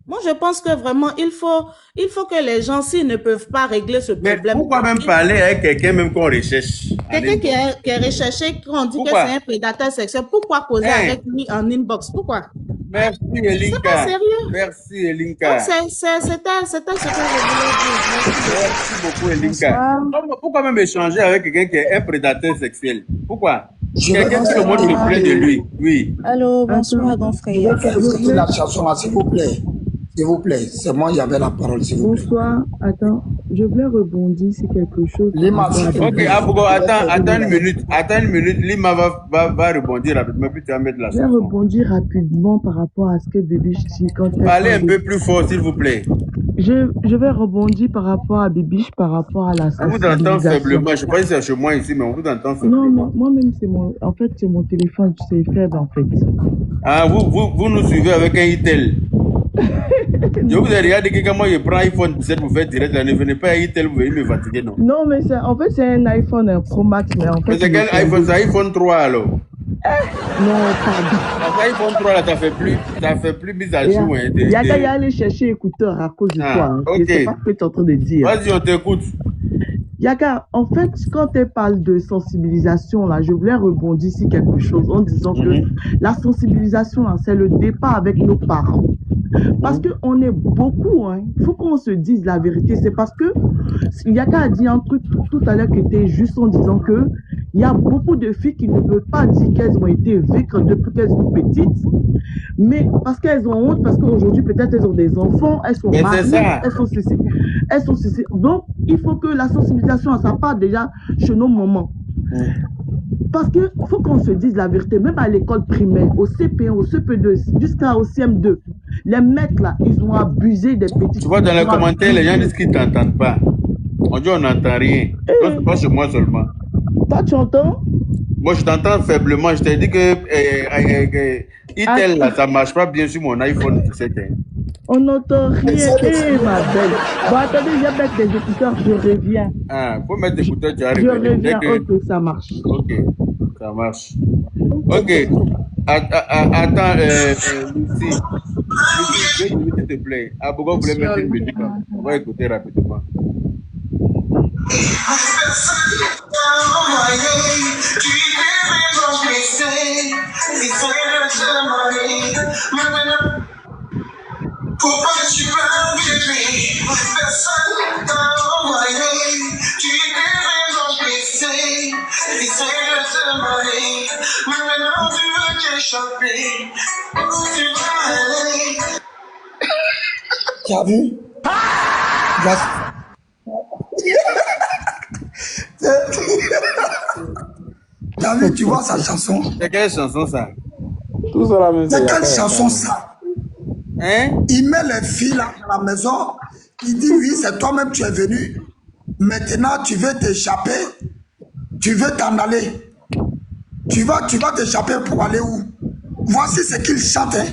Moi, je pense que vraiment, il faut que les gens, s'ils ne peuvent pas régler ce problème... Mais pourquoi même parler avec quelqu'un même qu'on recherche? Quelqu'un qui est recherché, qu'on dit que c'est un prédateur sexuel, pourquoi causer avec lui en inbox? Pourquoi? Merci, Elinka. C'est pas sérieux. Merci, Elinka. C'était ce que je voulais dire. Merci beaucoup, Elinka. Pourquoi même échanger avec quelqu'un qui est un prédateur sexuel? Pourquoi? Quelqu'un qui le monde me plaît de lui. Oui. Allô, bonsoir, grand frère. Je vais la chanson là, s'il vous plaît. S'il vous plaît. C'est moi, j'avais la parole, s'il vous plaît. Bonsoir, attends. je voulais rebondir sur quelque chose par Lima, rapport s'il à te Ok, plaît. Abogo, Je vais attends terminer une là. minute. Attends une minute. Lima va rebondir rapidement, puis tu vas mettre la Je vais chanson. rebondir rapidement par rapport à ce que Bébiche dit quand elle Parlez un parle peu de... plus fort, s'il vous plaît. Je vais rebondir par rapport à Bébiche, par rapport à la On vous entend sensibilisation. faiblement. Je ne sais pas si c'est chez moi ici, mais on vous entend Non, faiblement. moi-même, en fait, c'est mon téléphone, c'est faible, en fait. Ah, vous nous suivez avec un Itel. Je vous ai regardé que quand moi je prends iPhone 17 pour faire direct, là, ne venez pas à Itel, vous venez me fatiguer, non? Non, mais en fait, c'est un iPhone, un Pro Max, mais en fait... Mais c'est quel iPhone? C'est iPhone 3 alors? Non, pardon. Parce que iPhone 3 là, ça fait plus mise à jour. Hein, Il y a qu'à y aller chercher écouteur à cause de toi. Hein. Ok. Je sais pas ce que tu es en train de dire. Vas-y, on t'écoute. Yaga, en fait, quand elle parle de sensibilisation, là, je voulais rebondir sur quelque chose en disant que la sensibilisation, là, c'est le départ avec nos parents. Parce qu'on est beaucoup, hein. Il faut qu'on se dise la vérité. C'est parce que Yaka a dit un truc tout à l'heure qui était juste en disant que il y a beaucoup de filles qui ne veulent pas dire qu'elles ont été vécues depuis qu'elles sont petites, mais parce qu'elles ont honte, parce qu'aujourd'hui, peut-être elles ont des enfants, elles sont mariées, elles sont ceci. Donc, il faut que la sensibilisation, ça part déjà chez nos mamans. Parce qu'il faut qu'on se dise la vérité, même à l'école primaire, au CP1, au CP2, jusqu'au CM2, les mecs là, ils ont abusé des petits. Tu vois, dans les commentaires, les gens disent qu'ils ne t'entendent pas. On dit on n'entend rien. Donc, c'est pas chez moi seulement. Toi, tu entends? Moi, je t'entends faiblement. Je t'ai dit que Itel, là, ça ne marche pas bien sur mon iPhone 17. Hein. On n'entend rien, ma belle. Bon, attendez, je vais mettre des écouteurs, je reviens. Ah, faut mettre des écouteurs, tu arrives. Je reviens, ok, ça marche. Ok, ça marche. Ok. Attends, Lucie. Lucie, 2 minutes, s'il te plaît. Ah, pourquoi vous voulez mettre une musique? On va écouter rapidement. Pourquoi tu parles de lui? Personne t'a envoyé. Tu devais m'empêcher. Essaye de te marier. Mais maintenant tu veux t'échapper. Où tu vas aller? Tu as vu? Tu as vu, tu vois sa chanson? C'est quelle chanson ça? Tout ça la même. C'est quelle chanson ça? Hein? Il met les filles là à la maison. Il dit oui, c'est toi-même tu es venu. Maintenant, tu veux t'échapper. Tu veux t'en aller. Tu vas t'échapper pour aller où? Voici ce qu'il chante. Hein.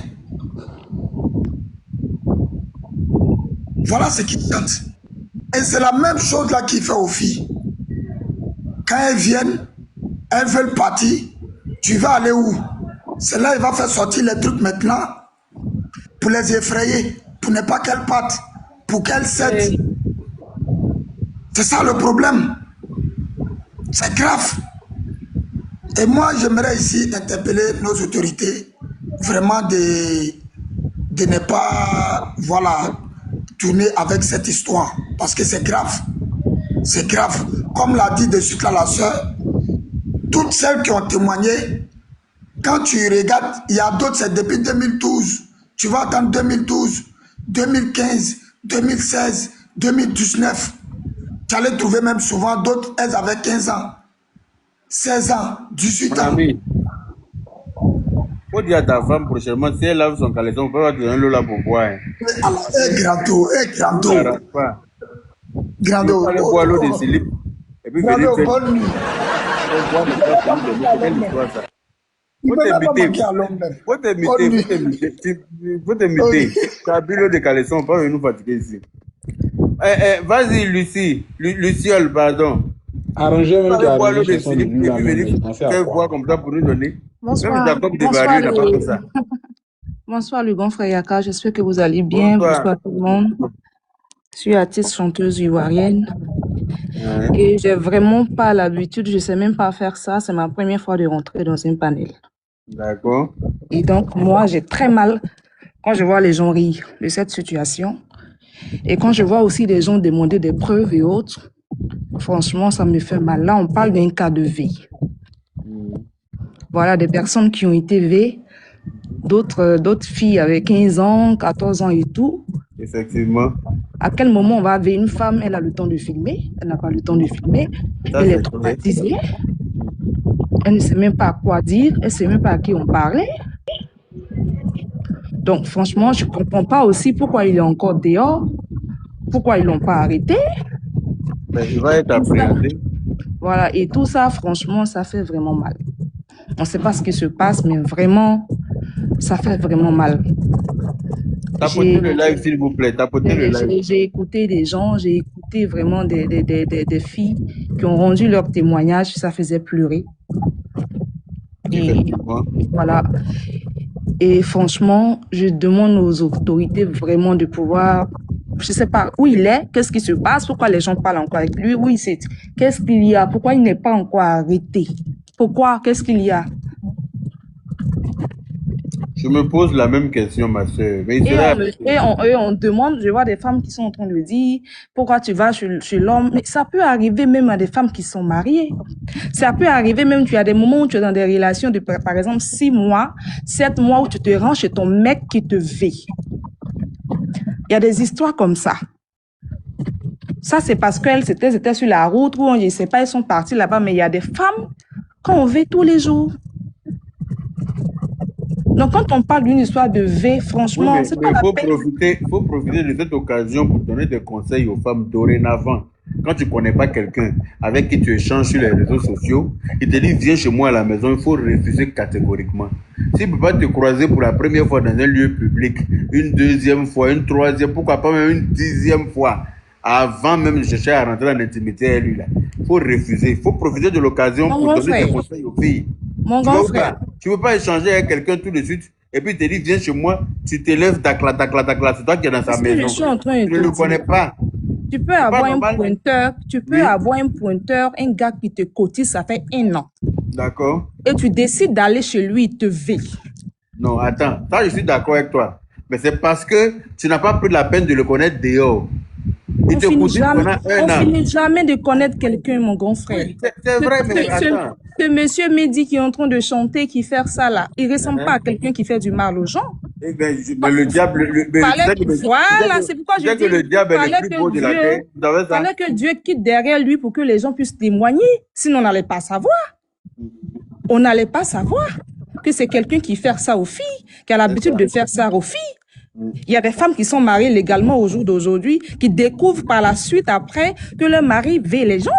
Voilà ce qu'il chante. Et c'est la même chose là qu'il fait aux filles. Quand elles viennent, elles veulent partir. Tu vas aller où? C'est là qu'il va faire sortir les trucs maintenant pour les effrayer, pour ne pas qu'elles partent, pour qu'elles cèdent. C'est ça le problème. C'est grave. Et moi, j'aimerais ici interpeller nos autorités, vraiment de ne pas, voilà, tourner avec cette histoire. Parce que c'est grave. C'est grave. Comme l'a dit de suite là la soeur, toutes celles qui ont témoigné, quand tu regardes, il y a d'autres, c'est depuis 2012. Tu vas attendre 2012, 2015, 2016, 2019. Tu allais trouver même souvent d'autres, elles avaient 15 ans, 16 ans, 18 ans. Il faut dire à ta femme prochainement, si elle lave son caleçon, on peut pas te donner l'eau là pour boire. Hein. Alors, Grando. Ça rate pas. Grando. Allez boire l'eau de slip. Et puis venir faire. Bonne nuit. Faut t'imiter. Faut t'imiter. Tu as bu l'eau de caleçon, pas venir nous fatiguer ici. Vas-y, Lucie. Luciole, pardon. Arrangez même Allez boire l'eau de chanson de slip et lui puis venir faire boire comme ça pour nous donner. Même Jacob de Barrière n'a pas fait ça. Bonsoir le grand frère Yaka, j'espère que vous allez bien. Bonsoir tout le monde. Je suis artiste chanteuse ivoirienne et j'ai vraiment pas l'habitude, je sais même pas faire ça. C'est ma première fois de rentrer dans un panel. D'accord. Et donc moi j'ai très mal quand je vois les gens rire de cette situation et quand je vois aussi des gens demander des preuves et autres. Franchement, ça me fait mal. Là, on parle d'un cas de vie. Voilà, des personnes qui ont été V, d'autres filles avec 15 ans, 14 ans et tout. Effectivement. À quel moment on va avec une femme, elle a le temps de filmer, elle n'a pas le temps de filmer, Ça, elle est c'est vrai. traumatisée, elle ne sait même pas quoi dire, elle ne sait même pas à qui on parlait. Donc franchement, je ne comprends pas aussi pourquoi il est encore dehors, pourquoi ils ne l'ont pas arrêté. Mais il va être appréhendé. Voilà, et tout ça, franchement, ça fait vraiment mal. On ne sait pas ce qui se passe, mais vraiment, ça fait vraiment mal. Tapotez le live, s'il vous plaît. Tapotez le live. J'ai écouté des gens, j'ai écouté vraiment des filles qui ont rendu leur témoignage, ça faisait pleurer. Et voilà. Et franchement, je demande aux autorités vraiment de pouvoir, je ne sais pas où il est, qu'est-ce qui se passe, pourquoi les gens parlent encore avec lui, où il est, qu'est-ce qu'il y a, pourquoi il n'est pas encore arrêté, pourquoi, qu'est-ce qu'il y a. Je me pose la même question, ma soeur. Mais on demande, je vois des femmes qui sont en train de dire, pourquoi tu vas chez l'homme? Mais ça peut arriver même à des femmes qui sont mariées. Ça peut arriver même, tu as des moments où tu es dans des relations de, par exemple, 6 mois, 7 mois, où tu te rends chez ton mec qui te veille. Il y a des histoires comme ça. Ça, c'est parce qu'elles étaient sur la route, ou je ne sais pas, elles sont parties là-bas, mais il y a des femmes qu'on veille tous les jours. Donc, quand on parle d'une histoire de V, franchement, c'est pas la peine. Il faut profiter de cette occasion pour donner des conseils aux femmes dorénavant. Quand tu ne connais pas quelqu'un avec qui tu échanges sur les réseaux sociaux, il te dit viens chez moi à la maison, il faut refuser catégoriquement. S'il ne peut pas te croiser pour la première fois dans un lieu public, une deuxième fois, une troisième, pourquoi pas même une 10e fois, avant même de chercher à rentrer en intimité avec lui, là. Il faut refuser. Il faut profiter de l'occasion pour donner des conseils aux filles. Mon grand frère. Tu ne veux pas échanger avec quelqu'un tout de suite et puis il te dit viens chez moi, tu te lèves, tacla, c'est toi qui es dans sa maison. Je suis en train de tu ne le connais pas. Tu peux avoir un pointeur, un gars qui te cotise, ça fait 1 an. D'accord. Et tu décides d'aller chez lui, il te veille. Non, attends, ça je suis d'accord avec toi. Mais c'est parce que tu n'as pas pris la peine de le connaître dehors. On finit jamais de connaître quelqu'un, mon grand frère. Oui, c'est vrai, mais attends. Ce monsieur Mehdi qui est en train de chanter, qui fait ça là, il ne ressemble pas à quelqu'un qui fait du mal aux gens. Eh ben, le diable... Voilà, c'est pourquoi je dis que le diable est le plus beau de la terre. Il fallait que Dieu quitte derrière lui pour que les gens puissent témoigner. Sinon, on n'allait pas savoir. On n'allait pas savoir que c'est quelqu'un qui fait ça aux filles, qui a l'habitude de faire ça aux filles. Il y a des femmes qui sont mariées légalement au jour d'aujourd'hui, qui découvrent par la suite après que leur mari veille les gens.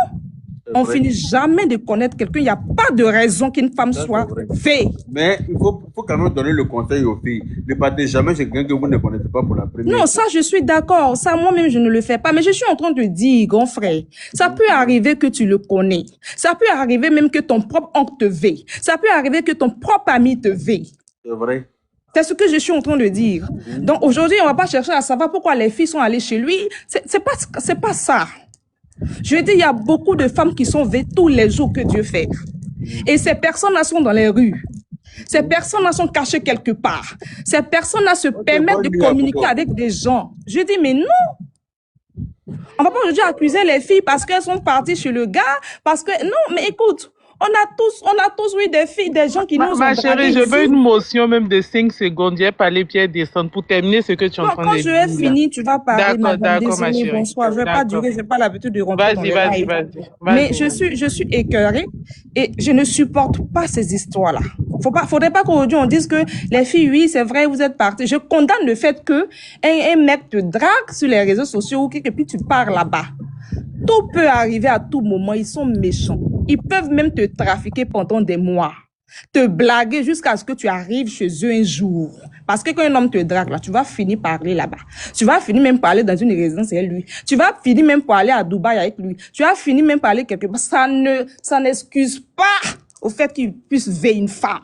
On finit jamais de connaître quelqu'un. Il n'y a pas de raison qu'une femme soit veille. Mais il faut quand même donner le conseil aux filles. Ne partez jamais chez quelqu'un que vous ne connaissez pas pour la première fois. Non, ça, je suis d'accord. Ça, moi-même, je ne le fais pas. Mais je suis en train de dire, grand frère, ça peut arriver que tu le connais. Ça peut arriver même que ton propre oncle te veille. Ça peut arriver que ton propre ami te veille. C'est vrai. C'est ce que je suis en train de dire. Donc, aujourd'hui, on ne va pas chercher à savoir pourquoi les filles sont allées chez lui. C'est pas ça. Je veux dire, il y a beaucoup de femmes qui sont veillées tous les jours que Dieu fait. Et ces personnes-là sont dans les rues. Ces personnes-là sont cachées quelque part. Ces personnes-là se permettent de communiquer avec des gens. Je dis, mais non. On ne va pas aujourd'hui accuser les filles parce qu'elles sont parties chez le gars. Parce que, non, mais écoute. On a tous eu des filles, des gens qui nous ont Ma chérie, je veux une motion même de 5 secondes. J'ai parlé Pierre descendre pour terminer ce que tu es en train de dire. Quand je vais finir, tu vas parler. D'accord, ma chérie. Bonsoir. Je ne vais pas durer, je n'ai pas l'habitude de rentrer dans les lives. Mais je suis écœurée et je ne supporte pas ces histoires-là. Faudrait pas qu'aujourd'hui on dise que les filles, oui, c'est vrai, vous êtes parties. Je condamne le fait que un mec te drague sur les réseaux sociaux ou et puis tu pars là-bas. Tout peut arriver à tout moment. Ils sont méchants. Ils peuvent même te trafiquer pendant des mois, te blaguer jusqu'à ce que tu arrives chez eux un jour. Parce que quand un homme te drague, là, tu vas finir par aller là-bas. Tu vas finir même par aller dans une résidence avec lui. Tu vas finir même par aller à Dubaï avec lui. Tu vas finir même par aller quelque part. Ça n'excuse pas au fait qu'il puisse veiller une femme.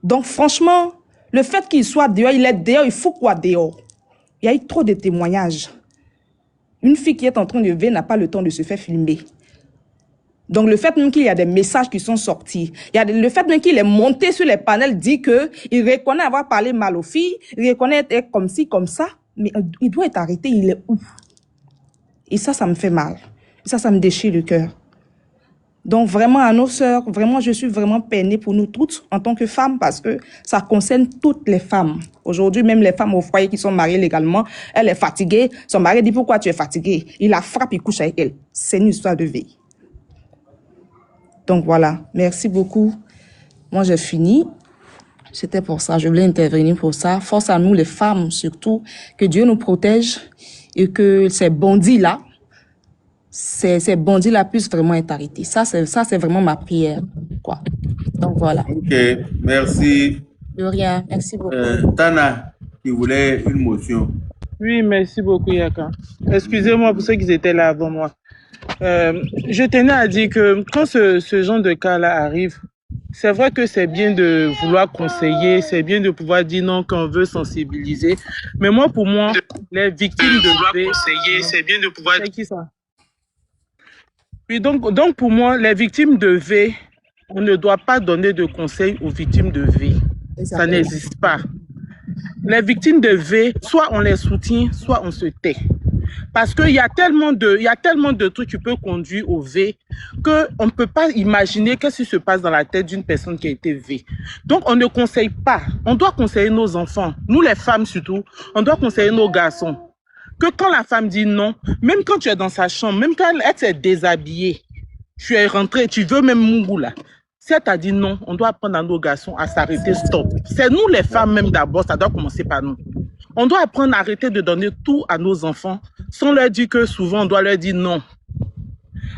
Donc franchement, le fait qu'il soit dehors, il est dehors, il faut quoi dehors? Il y a eu trop de témoignages. Une fille qui est en train de veiller n'a pas le temps de se faire filmer. Donc, le fait même qu'il y a des messages qui sont sortis, le fait même qu'il est monté sur les panels dit qu'il reconnaît avoir parlé mal aux filles, il reconnaît être comme ci, comme ça, mais il doit être arrêté, il est où? Et ça me fait mal. Ça me déchire le cœur. Donc, vraiment, à nos sœurs, vraiment, je suis vraiment peinée pour nous toutes en tant que femmes parce que ça concerne toutes les femmes. Aujourd'hui, même les femmes au foyer qui sont mariées légalement, elle est fatiguée. Son mari dit, pourquoi tu es fatiguée? Il la frappe, il couche avec elle. C'est une histoire de vie. Donc, voilà. Merci beaucoup. Moi, j'ai fini. C'était pour ça. Je voulais intervenir pour ça. Force à nous, les femmes, surtout, que Dieu nous protège et que ces bandits-là, ces bandits-là puissent vraiment être arrêtés. Ça, c'est vraiment ma prière, quoi. Donc, voilà. Ok, merci. De rien. Merci beaucoup. Tana, qui voulait une motion. Oui, merci beaucoup, Yaka. Excusez-moi pour ceux qui étaient là avant moi. Je tenais à dire que quand ce genre de cas-là arrive, c'est vrai que c'est bien de vouloir conseiller, c'est bien de pouvoir dire non qu'on veut sensibiliser. Mais moi, pour moi, les victimes de V... c'est bien de pouvoir... C'est qui ça? Oui, donc pour moi, les victimes de V, on ne doit pas donner de conseils aux victimes de V. Ça n'existe pas. Les victimes de V, soit on les soutient, soit on se tait. Parce qu'il y a tellement de trucs qui peuvent conduire au V qu'on ne peut pas imaginer qu'est-ce qui se passe dans la tête d'une personne qui a été V. Donc, on ne conseille pas. On doit conseiller nos enfants, nous les femmes surtout, on doit conseiller nos garçons. Que quand la femme dit non, même quand tu es dans sa chambre, même quand elle s'est déshabillée, tu es rentré, tu veux même Mungu là. Si elle t'a dit non, on doit apprendre à nos garçons à s'arrêter, stop. C'est nous les femmes même d'abord, ça doit commencer par nous. On doit apprendre à arrêter de donner tout à nos enfants sans leur dire que souvent on doit leur dire non.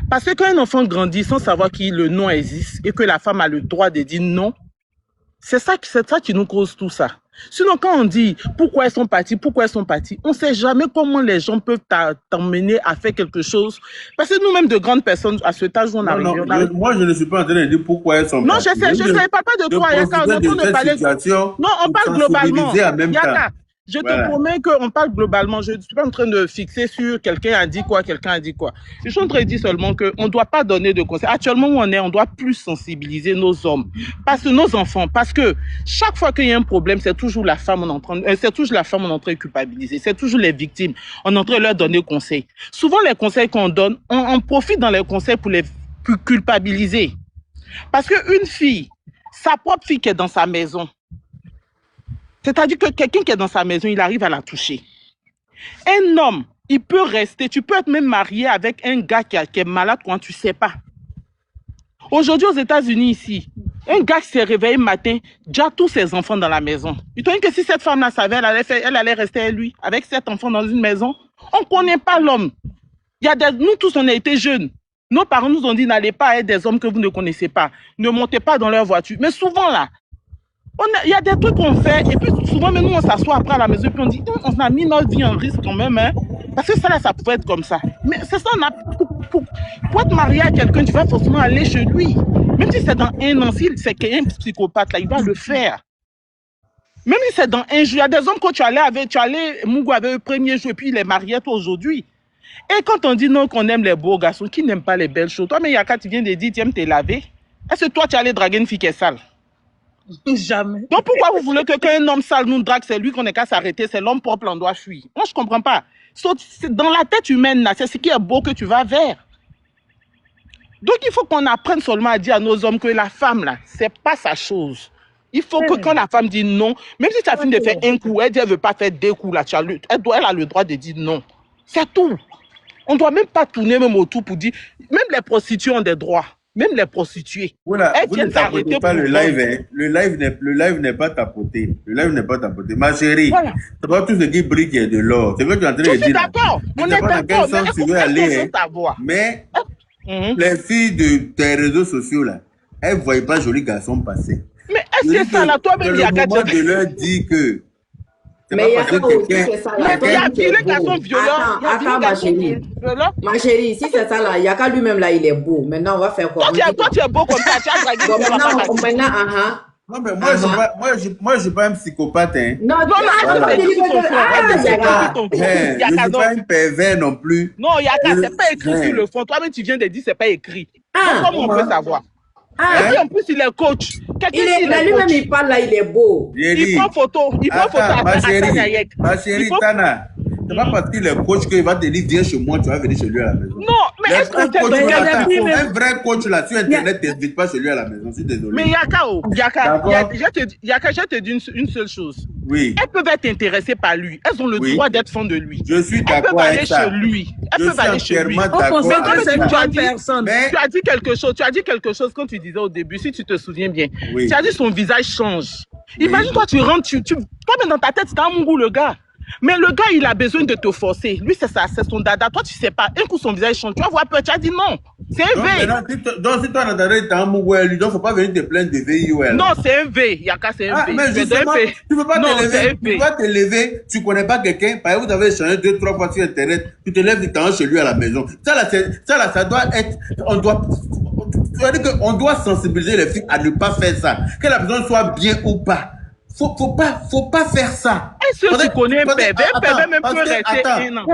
Parce que quand un enfant grandit sans savoir que le non existe et que la femme a le droit de dire non, c'est ça qui nous cause tout ça. Sinon, quand on dit pourquoi elles sont parties, on ne sait jamais comment les gens peuvent t'emmener à faire quelque chose. Parce que nous-mêmes, de grandes personnes, à cet âge où on arrive. Moi, je ne suis pas en train de dire pourquoi elles sont parties. Non, je sais, pas de toi, Yaka. Non, on parle globalement. Yaka, je te promets qu'on parle globalement. Je ne suis pas en train de fixer sur quelqu'un a dit quoi. Je suis en train de dire seulement qu'on ne doit pas donner de conseils. Actuellement où on est, on doit plus sensibiliser nos hommes, nos enfants. Parce que chaque fois qu'il y a un problème, c'est toujours la femme en train de culpabiliser. C'est toujours les victimes. On est en train de leur donner conseils. Souvent, les conseils qu'on donne, on profite dans les conseils pour les culpabiliser. Parce qu'une fille, sa propre fille qui est dans sa maison, c'est-à-dire que quelqu'un qui est dans sa maison, il arrive à la toucher. Un homme, il peut rester, tu peux être même marié avec un gars qui est malade quand tu ne sais pas. Aujourd'hui, aux États-Unis, ici, un gars qui s'est réveillé le matin, déjà tous ses enfants dans la maison. Il te dit que si cette femme-là savait, elle allait rester avec lui, avec 7 enfants dans une maison. On ne connaît pas l'homme. Nous tous, on a été jeunes. Nos parents nous ont dit, n'allez pas avec des hommes que vous ne connaissez pas. Ne montez pas dans leur voiture. Mais souvent, là, il y a des trucs qu'on fait, et puis souvent, même nous, on s'assoit après à la maison, et puis on dit, on a mis notre vie en risque quand même, hein. Parce que ça, là, ça pouvait être comme ça. Mais c'est ça, pour être marié à quelqu'un, tu vas forcément aller chez lui. Même si c'est dans un an, si c'est un psychopathe, là, il va le faire. Même si c'est dans un jour, il y a des hommes que tu allais Mungu avec le premier jour, et puis il est marié toi aujourd'hui. Et quand on dit non, qu'on aime les beaux garçons, qui n'aime pas les belles choses? Toi, mais Yaka, tu viens de dire, tu aimes te laver. Est-ce que toi, tu allais draguer une fille qui est sale? Jamais. Donc pourquoi vous voulez que qu'un homme sale nous drague, c'est lui qu'on est qu'à s'arrêter, c'est l'homme propre, on doit fuir? Moi, je ne comprends pas. Dans la tête humaine, là, c'est ce qui est beau que tu vas vers. Donc il faut qu'on apprenne seulement à dire à nos hommes que la femme, là, c'est pas sa chose. Il faut que quand la femme dit non, même si tu as fini de faire un coup, elle dit elle ne veut pas faire 2 coups, là, elle a le droit de dire non. C'est tout. On ne doit même pas tourner même autour pour dire, même les prostituées ont des droits. Même les prostituées. Voilà, vous ne tapotez pas le live, hein. Le live n'est pas tapoté. Ma chérie, c'est pas tout ce qui brille qui est de l'or. C'est ce que tu es en train de dire. Je suis d'accord. On est d'accord. Mais les filles de tes réseaux sociaux, là, elles ne voient pas joli garçon passer. Mais est-ce que ça, là, toi-même, il y a le moment de leur dire que... Mais il y a ça aussi, c'est ça là. Il y a des garçons violents. Attends, ma chérie. Ma chérie, si c'est ça là, il y a qu'à lui-même là, il est beau. Maintenant, on va faire quoi? Toi, tu es beau comme ça, tu as dragué. Non, mais moi, je suis pas un psychopathe, hein. Non, je suis pas un pervers non plus. Non, Yaka, c'est pas écrit sur le fond. Toi-même, tu viens de dire c'est pas écrit. Comment on peut savoir? Et puis en plus, il est coach. Lui-même, il parle là, il est beau. Il prend photo. Ma chérie, Tana, C'est pas parce qu'il est coach qu'il va te dire viens chez moi, tu vas venir chez lui à la maison. Non, mais est-ce que un vrai coach là sur internet t'invite pas chez lui à la maison, je suis désolé. Mais Yaka, je te dis une seule chose. Oui. Elles peuvent être intéressées par lui. Elles ont le droit d'être fans de lui. Je suis d'accord avec ça. Elles peuvent aller chez lui. Elles peuvent aller chez lui. Tu as dit quelque chose. Tu as dit quelque chose quand tu disais au début, si tu te souviens bien. Oui. Tu as dit son visage change. Imagine toi, tu rentres, toi-même dans ta tête, c'est un mongou le gars. Mais le gars, il a besoin de te forcer. Lui, c'est ça, c'est son dada. Toi, tu sais pas. Un coup, son visage change. Tu vas voir peur. Tu as dit non. C'est un V. Donc, si toi, dans ta tête, t'as un mongou, lui, donc, faut pas venir te plaindre de VIOL. Non, c'est un V. Yaka, c'est un V. Mais justement, tu peux pas te lever. Tu connais pas quelqu'un. Par exemple, vous avez échangé 2-3 fois sur Internet. Tu te lèves, tu t'en chez lui à la maison. Ça, là, ça doit être, on doit sensibiliser les filles à ne pas faire ça. Que la personne soit bien ou pas. Faut pas faire ça. Est-ce que tu connais un pervers même peut rester un an?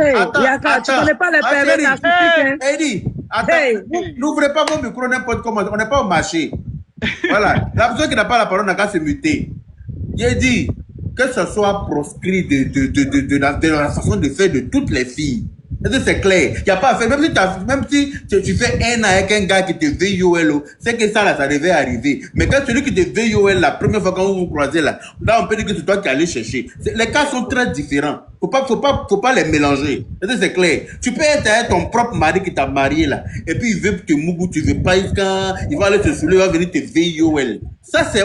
Yaka, tu connais pas les pervers narcissiques, hein? Eddie, attends, n'ouvrez pas vos micros n'importe comment, on n'est pas au marché. Voilà, la personne qui n'a pas la parole n'a qu'à se muter. J'ai dit que ce soit proscrit de la façon de faire de toutes les filles. C'est clair. Il n'y a pas à faire. Même si tu fais un an avec un gars qui te VIOL, c'est que ça, là, ça devait arriver. Mais quand celui qui te VIOL, la première fois quand vous vous croisez, là, on peut dire que c'est toi qui allais chercher. Les cas sont très différents. Faut pas les mélanger. C'est clair. Tu peux être avec ton propre mari qui t'a marié, là. Et puis, il veut te mougou, tu veux pas, quand il va aller te saouler, il va venir te VIOL. Ça, c'est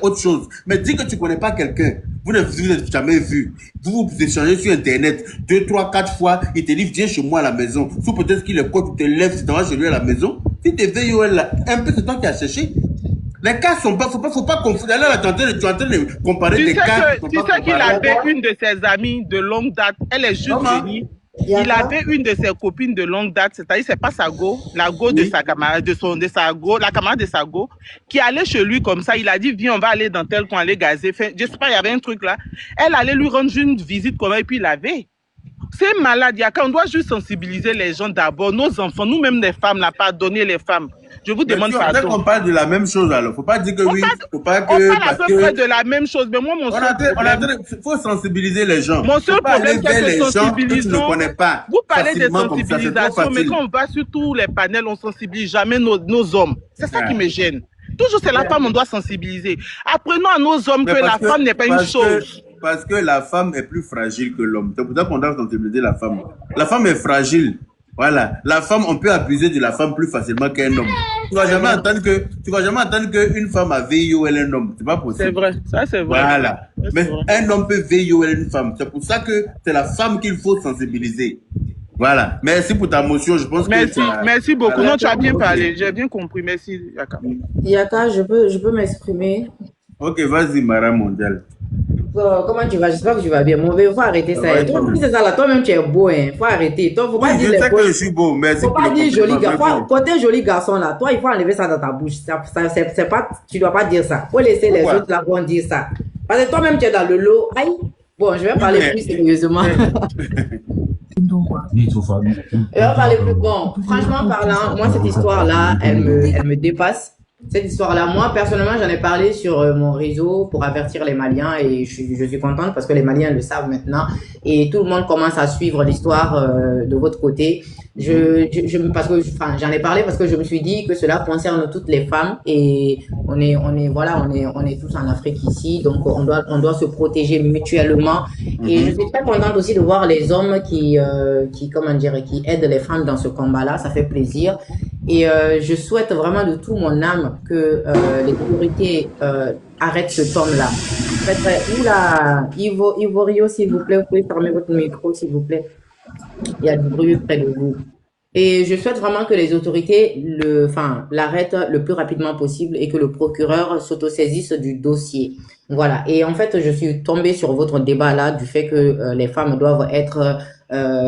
autre chose. Mais dis que tu connais pas quelqu'un. Vous n'avez jamais vu. Vous échangez sur Internet 2, 3, 4 fois. Il te dit, viens chez moi à la maison. Sous peut-être qu'il est quoi, tu te lèves, tu t'en vas chez lui à la maison. Si t'es VIOL là, un peu c'est toi qui as cherché. Les cas sont pas, faut pas confondre. Là, tu es en train de comparer des cas. Tu sais qu'il avait une de ses amies de longue date. Elle est juste venue. Il avait une de ses copines de longue date, c'est-à-dire c'est pas sa go, la go de sa camarade, la camarade de sa go, qui allait chez lui comme ça. Il a dit viens, on va aller dans tel coin, aller gazer. Je sais pas, il y avait un truc là. Elle allait lui rendre une visite comme ça et puis il avait. C'est malade, Yaka. On doit juste sensibiliser les gens d'abord. Nos enfants, nous-mêmes les femmes, n'a pas donné les femmes. Je vous demande pardon. On parle de la même chose alors. Faut pas dire que oui. Faut pas que. On parle à peu près de la même chose. Mais moi, mon seul problème. Faut sensibiliser les gens. Mon seul problème, c'est que sensibilisation. Tu ne connais pas. Vous parlez de sensibilisation, mais quand on va sur tous les panels, on sensibilise jamais nos hommes. C'est ça qui me gêne. Toujours, c'est la femme, on doit sensibiliser. Apprenons à nos hommes que la femme n'est pas une chose. Parce que la femme est plus fragile que l'homme. C'est pour ça qu'on doit sensibiliser la femme. La femme est fragile. Voilà. La femme, on peut abuser de la femme plus facilement qu'un homme. Tu vas jamais entendre qu'une femme a VIOL un homme. C'est pas possible. C'est vrai. Ça, c'est vrai. Voilà. Mais un homme peut VIOL une femme. C'est pour ça que c'est la femme qu'il faut sensibiliser. Voilà. Merci pour ta motion. Je pense que merci beaucoup. Non, tu as bien parlé. J'ai bien compris. Merci, Yaka. Yaka, je peux m'exprimer. Ok, vas-y, Mara Mondial. Comment tu vas? J'espère que tu vas bien. Mon vieux, faut arrêter ça. Toi, c'est ça là. Toi-même, tu es beau, hein. Faut arrêter. Toi, faut pas dire. Je sais que je suis beau, mais faut pas dire joli garçon. Côté joli garçon là, toi, il faut enlever ça dans ta bouche. C'est pas, tu dois pas dire ça. Faut laisser les autres là vont dire ça. Parce que toi-même, tu es dans le lot. Aïe. Bon, je vais parler plus sérieusement. Je vais parler plus bon. Franchement parlant, moi, cette histoire-là, elle me dépasse. Cette histoire-là, moi, personnellement, j'en ai parlé sur mon réseau pour avertir les Maliens et je suis contente parce que les Maliens le savent maintenant et tout le monde commence à suivre l'histoire de votre côté. Parce que, enfin, j'en ai parlé parce que je me suis dit que cela concerne toutes les femmes et on est tous en Afrique ici, donc on doit se protéger mutuellement. Et je suis très contente aussi de voir les hommes qui aident les femmes dans ce combat-là. Ça fait plaisir. Et je souhaite vraiment de tout mon âme que les autorités arrêtent ce tome-là. Oula, Ivorio, s'il vous plaît, vous pouvez fermer votre micro, s'il vous plaît. Il y a du bruit près de vous. Et je souhaite vraiment que les autorités l'arrêtent le plus rapidement possible et que le procureur s'autosaisisse du dossier. Voilà. Et en fait, je suis tombée sur votre débat là du fait que les femmes doivent être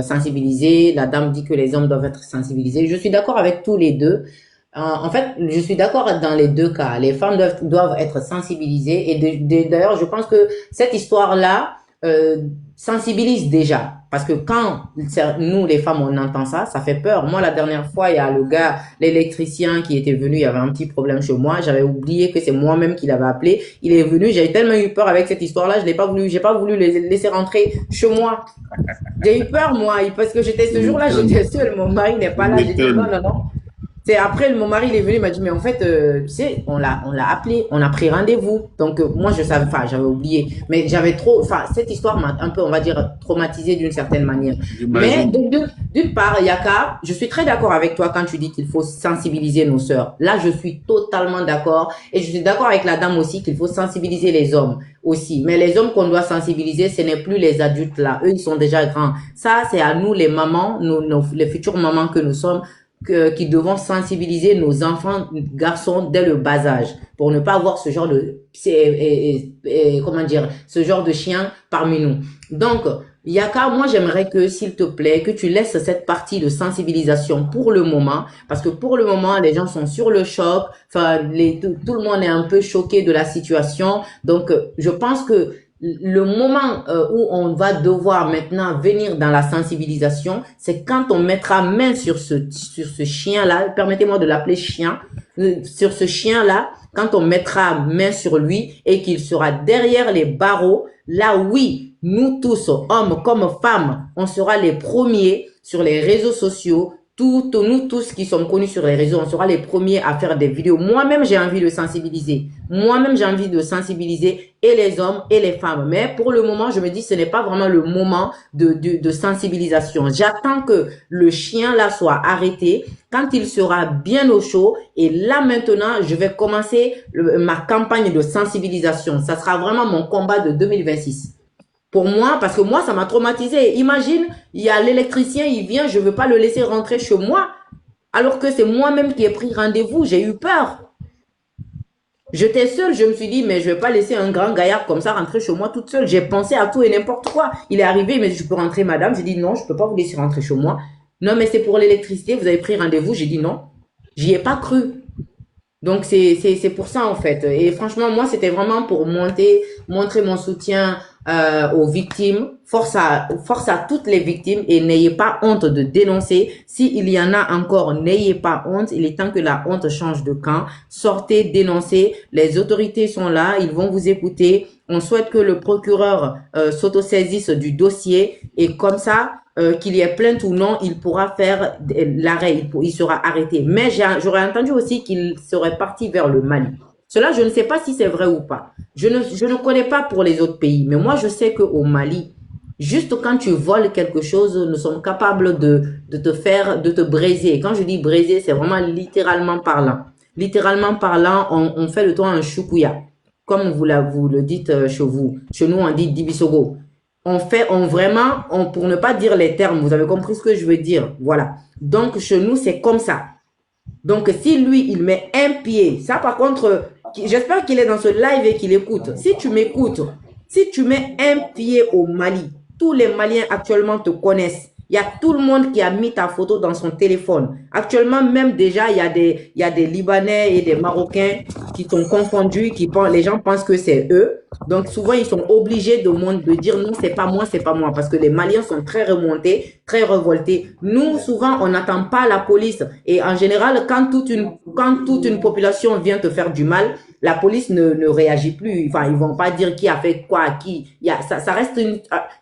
sensibilisées. La dame dit que les hommes doivent être sensibilisés. Je suis d'accord avec tous les deux. En fait, je suis d'accord dans les deux cas. Les femmes doivent être sensibilisées. Et d'ailleurs, je pense que cette histoire-là sensibilise déjà. Parce que quand nous, les femmes, on entend ça, ça fait peur. Moi, la dernière fois, il y a le gars, l'électricien qui était venu, il y avait un petit problème chez moi. J'avais oublié que c'est moi-même qui l'avais appelé. Il est venu, j'ai tellement eu peur avec cette histoire-là, j'ai pas voulu les laisser rentrer chez moi. J'ai eu peur, moi, parce que ce jour-là, j'étais seule. Mon mari n'est pas là. J'ai dit non. C'est après, mon mari, il est venu, il m'a dit, mais en fait, tu sais, on l'a appelé, on a pris rendez-vous. Donc, moi, je savais, j'avais oublié. Mais cette histoire m'a un peu, on va dire, traumatisée d'une certaine manière. Mais, d'une part, Yaka, je suis très d'accord avec toi quand tu dis qu'il faut sensibiliser nos sœurs. Là, je suis totalement d'accord. Et je suis d'accord avec la dame aussi qu'il faut sensibiliser les hommes aussi. Mais les hommes qu'on doit sensibiliser, ce n'est plus les adultes là. Eux, ils sont déjà grands. Ça, c'est à nous, les mamans, les futures mamans que nous sommes, qui devons sensibiliser nos enfants garçons dès le bas âge pour ne pas avoir ce genre de ce genre de chien parmi nous. Donc Yaka, moi j'aimerais que s'il te plaît que tu laisses cette partie de sensibilisation pour le moment, parce que pour le moment les gens sont sur le choc, tout le monde est un peu choqué de la situation. Donc je pense que le moment où on va devoir maintenant venir dans la sensibilisation, c'est quand on mettra main sur ce chien-là, permettez-moi de l'appeler chien, sur ce chien-là, quand on mettra main sur lui et qu'il sera derrière les barreaux, là oui, nous tous, hommes comme femmes, on sera les premiers sur les réseaux sociaux. Nous tous qui sommes connus sur les réseaux, on sera les premiers à faire des vidéos. Moi-même, j'ai envie de sensibiliser. Moi-même, j'ai envie de sensibiliser et les hommes et les femmes. Mais pour le moment, je me dis, ce n'est pas vraiment le moment de sensibilisation. J'attends que le chien là soit arrêté quand il sera bien au chaud. Et là, maintenant, je vais commencer ma campagne de sensibilisation. Ça sera vraiment mon combat de 2026. Pour moi, parce que moi, ça m'a traumatisé. Imagine, il y a l'électricien, il vient, je ne veux pas le laisser rentrer chez moi, alors que c'est moi-même qui ai pris rendez-vous. J'ai eu peur. J'étais seule, je me suis dit, mais je ne vais pas laisser un grand gaillard comme ça rentrer chez moi toute seule. J'ai pensé à tout et n'importe quoi. Il est arrivé, il m'a dit, je peux rentrer, madame. J'ai dit, non, je ne peux pas vous laisser rentrer chez moi. Non, mais c'est pour l'électricité, vous avez pris rendez-vous. J'ai dit, non, j'y ai pas cru. Donc, c'est pour ça, en fait. Et franchement, moi, c'était vraiment pour montrer mon soutien aux victimes. Force à toutes les victimes et n'ayez pas honte de dénoncer. S'il y en a encore, n'ayez pas honte. Il est temps que la honte change de camp. Sortez, dénoncez. Les autorités sont là. Ils vont vous écouter. On souhaite que le procureur s'autosaisisse du dossier et comme ça, qu'il y ait plainte ou non, il pourra faire l'arrêt, il sera arrêté. Mais j'aurais entendu aussi qu'il serait parti vers le Mali. Cela, je ne sais pas si c'est vrai ou pas. Je ne connais pas pour les autres pays, mais moi, je sais qu'au Mali, juste quand tu voles quelque chose, nous sommes capables de te briser. Quand je dis briser, c'est vraiment littéralement parlant. Littéralement parlant, on fait de toi un choukouya. Comme vous le dites chez vous. Chez nous, on dit dibisogo. Pour ne pas dire les termes, vous avez compris ce que je veux dire. Voilà. Donc, chez nous, c'est comme ça. Donc, si lui, il met un pied, ça par contre, j'espère qu'il est dans ce live et qu'il écoute. Si tu m'écoutes, si tu mets un pied au Mali, tous les Maliens actuellement te connaissent. Il y a tout le monde qui a mis ta photo dans son téléphone. Actuellement, même déjà, il y a des Libanais et des Marocains qui sont confondus, les gens pensent que c'est eux. Donc, souvent, ils sont obligés de dire non, c'est pas moi, parce que les Maliens sont très remontés, très révoltés. Nous, souvent, on n'attend pas la police. Et en général, quand toute une population vient te faire du mal, la police ne réagit plus. Enfin, ils vont pas dire qui a fait quoi à qui. Ça reste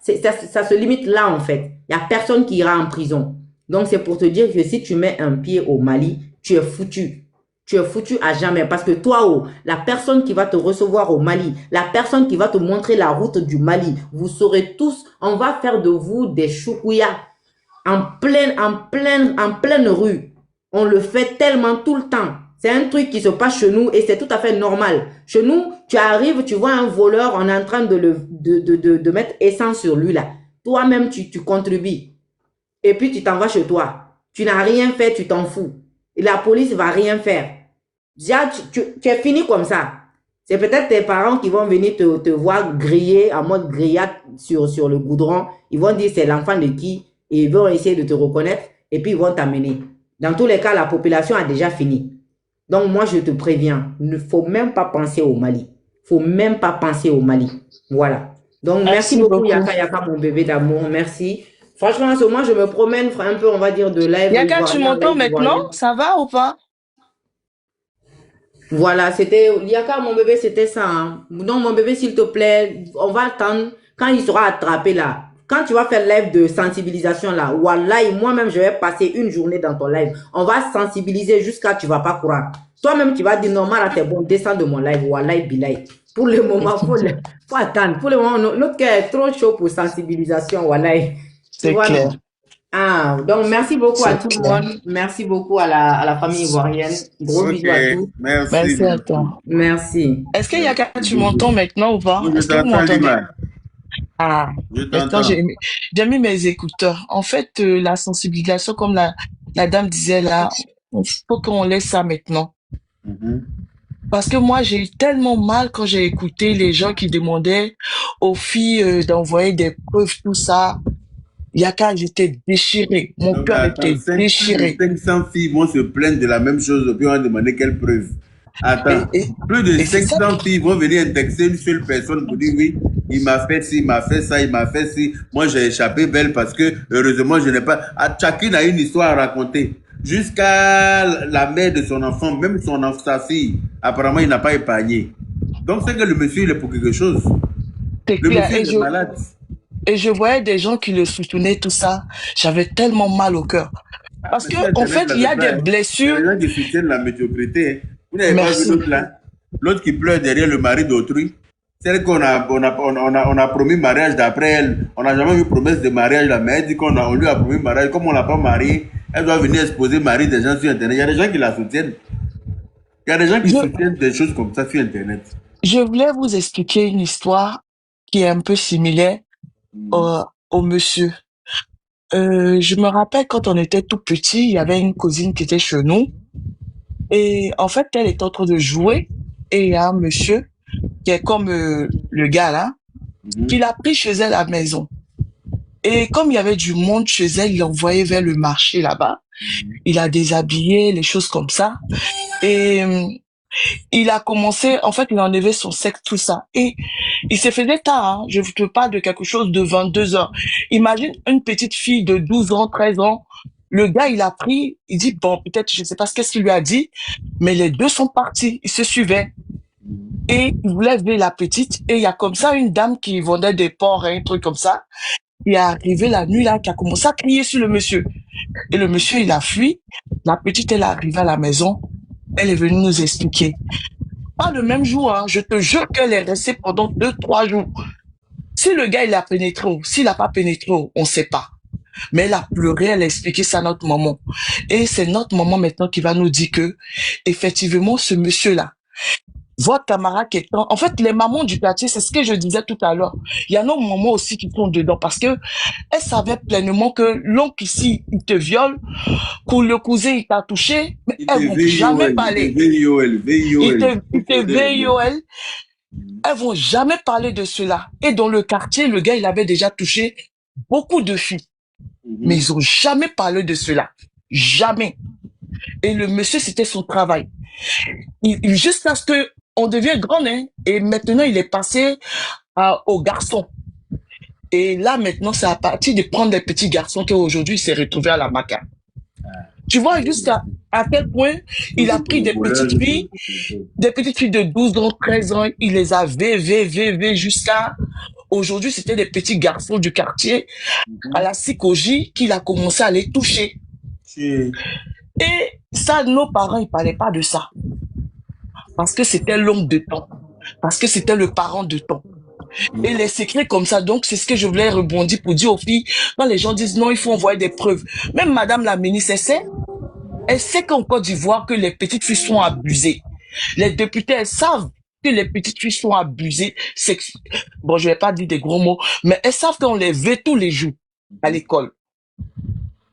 ça se limite là, en fait. Il y a personne qui ira en prison. Donc, c'est pour te dire que si tu mets un pied au Mali, tu es foutu. Tu es foutu à jamais. Parce que toi, la personne qui va te recevoir au Mali, la personne qui va te montrer la route du Mali, vous saurez tous, on va faire de vous des choukouya en pleine rue. On le fait tellement tout le temps. C'est un truc qui se passe chez nous et c'est tout à fait normal. Chez nous, tu arrives, tu vois un voleur, on est en train de mettre essence sur lui là. Toi-même, tu contribues. Et puis, tu t'en vas chez toi. Tu n'as rien fait, tu t'en fous. Et la police va rien faire. Déjà, tu es fini comme ça. C'est peut-être tes parents qui vont venir te voir griller en mode grillade sur le goudron. Ils vont dire c'est l'enfant de qui et ils vont essayer de te reconnaître et puis ils vont t'amener. Dans tous les cas, la population a déjà fini. Donc, moi, je te préviens, il ne faut même pas penser au Mali. Il ne faut même pas penser au Mali. Voilà. Donc, merci beaucoup, Yaka, mon bébé d'amour. Merci. Franchement, moi, je me promène un peu, on va dire, de live. Yaka, tu m'entends maintenant? Ça va ou pas? Voilà, c'était Yaka, mon bébé, c'était ça. Hein. Non, mon bébé, s'il te plaît, on va attendre quand il sera attrapé là. Quand tu vas faire live de sensibilisation là, wallahi, moi-même, je vais passer une journée dans ton live. On va sensibiliser jusqu'à tu vas pas croire. Toi-même, tu vas dire non, Mara, t'es bon, descends de mon live, wallahi, billahi. Pour le moment, faut attendre. Pour le moment, notre cœur est trop chaud pour sensibilisation, wallahi. C'est clair. Ah, donc merci beaucoup à tout le monde. Merci beaucoup à la famille ivoirienne. Gros bisous à tous. Merci à toi. Merci. Est-ce que Yaka, tu m'entends maintenant ou pas? Est-ce que vous m'entendez? Ah, maintenant j'ai mis mes écouteurs. En fait, la sensibilisation, comme la dame disait là, il faut qu'on laisse ça maintenant. Parce que moi, j'ai eu tellement mal quand j'ai écouté les gens qui demandaient aux filles d'envoyer des preuves, tout ça. Yaka, j'étais déchiré. Mon cœur était déchiré. 500 filles vont se plaindre de la même chose, puis on va demander quelle preuve. Attends, plus de 500 filles vont venir indexer une seule personne pour dire oui, il m'a fait ci, il m'a fait ça, il m'a fait ci. Moi, j'ai échappé belle parce que, heureusement, je n'ai pas... Chacune a une histoire à raconter. Jusqu'à la mère de son enfant, même sa fille, apparemment, il n'a pas épargné. Donc, c'est que le monsieur, il est pour quelque chose. Le monsieur, il est malade. Et je voyais des gens qui le soutenaient, tout ça. J'avais tellement mal au cœur. Parce que, en fait, il y a des blessures. Il y a des gens qui soutiennent la médiocrité. Vous n'avez pas vu l'autre là? L'autre qui pleure derrière le mari d'autrui. Celle qu'on a promis mariage d'après elle. On n'a jamais eu promesse de mariage là, mais elle dit on lui a promis mariage. Comme on l'a pas marié, elle doit venir exposer le mari des gens sur Internet. Il y a des gens qui la soutiennent. Il y a des gens qui soutiennent des choses comme ça sur Internet. Je voulais vous expliquer une histoire qui est un peu similaire au monsieur. Je me rappelle quand on était tout petit, il y avait une cousine qui était chez nous. Et en fait, elle était en train de jouer. Et il y a un monsieur qui est comme le gars là, qui l'a pris chez elle à la maison. Et comme il y avait du monde chez elle, il l'a envoyé vers le marché là-bas. Il a déshabillé, les choses comme ça. Et il a commencé, en fait, il a enlevé son sexe, tout ça. Et il s'est fait tard, hein. Je te parle de quelque chose de 22 heures. Imagine une petite fille de 12 ans, 13 ans. Le gars, il a pris, il dit, bon, peut-être, je ne sais pas ce qu'il lui a dit, mais les deux sont partis, ils se suivaient. Et il voulait lever la petite, et il y a comme ça une dame qui vendait des porcs, un truc comme ça. Il est arrivé la nuit, là, qui a commencé à crier sur le monsieur. Et le monsieur, il a fui. La petite, elle est arrivée à la maison. Elle est venue nous expliquer. Pas le même jour, hein. Je te jure qu'elle est restée pendant 2-3 jours. Si le gars, il a pénétré, s'il n'a pas pénétré, on ne sait pas. Mais elle a pleuré, elle a expliqué ça à notre maman. Et c'est notre maman maintenant qui va nous dire que, effectivement, ce monsieur-là, votre camarade qui est en fait, les mamans du quartier, c'est ce que je disais tout à l'heure. Il y a nos mamans aussi qui sont dedans parce que elles savaient pleinement que l'oncle ici, il te viole, que le cousin, il t'a touché, mais elles vont jamais parler. Il te VIOL. Elles vont jamais parler de cela. Et dans le quartier, le gars, il avait déjà touché beaucoup de filles. Mais ils ont jamais parlé de cela. Jamais. Et le monsieur, c'était son travail. Jusqu'à ce que on devient grand, hein, et maintenant, il est passé aux garçons. Et là, maintenant, c'est à partir de prendre des petits garçons qu'aujourd'hui, il s'est retrouvé à la maca. Tu vois jusqu'à quel point il a pris des petites filles de 12 ans, 13 ans, il les a V jusqu'à aujourd'hui, c'était des petits garçons du quartier à la psychologie qu'il a commencé à les toucher. Et ça, nos parents, ils parlaient pas de ça. Parce que c'était l'homme de temps. Parce que c'était le parent de temps. Et les secrets comme ça, donc c'est ce que je voulais rebondir pour dire aux filles, quand les gens disent non, il faut envoyer des preuves. Même Madame la ministre, elle sait qu'en Côte d'Ivoire que les petites filles sont abusées. Les députés, elles savent que les petites filles sont abusées. Bon, je vais pas dire des gros mots, mais elles savent qu'on les veut tous les jours à l'école.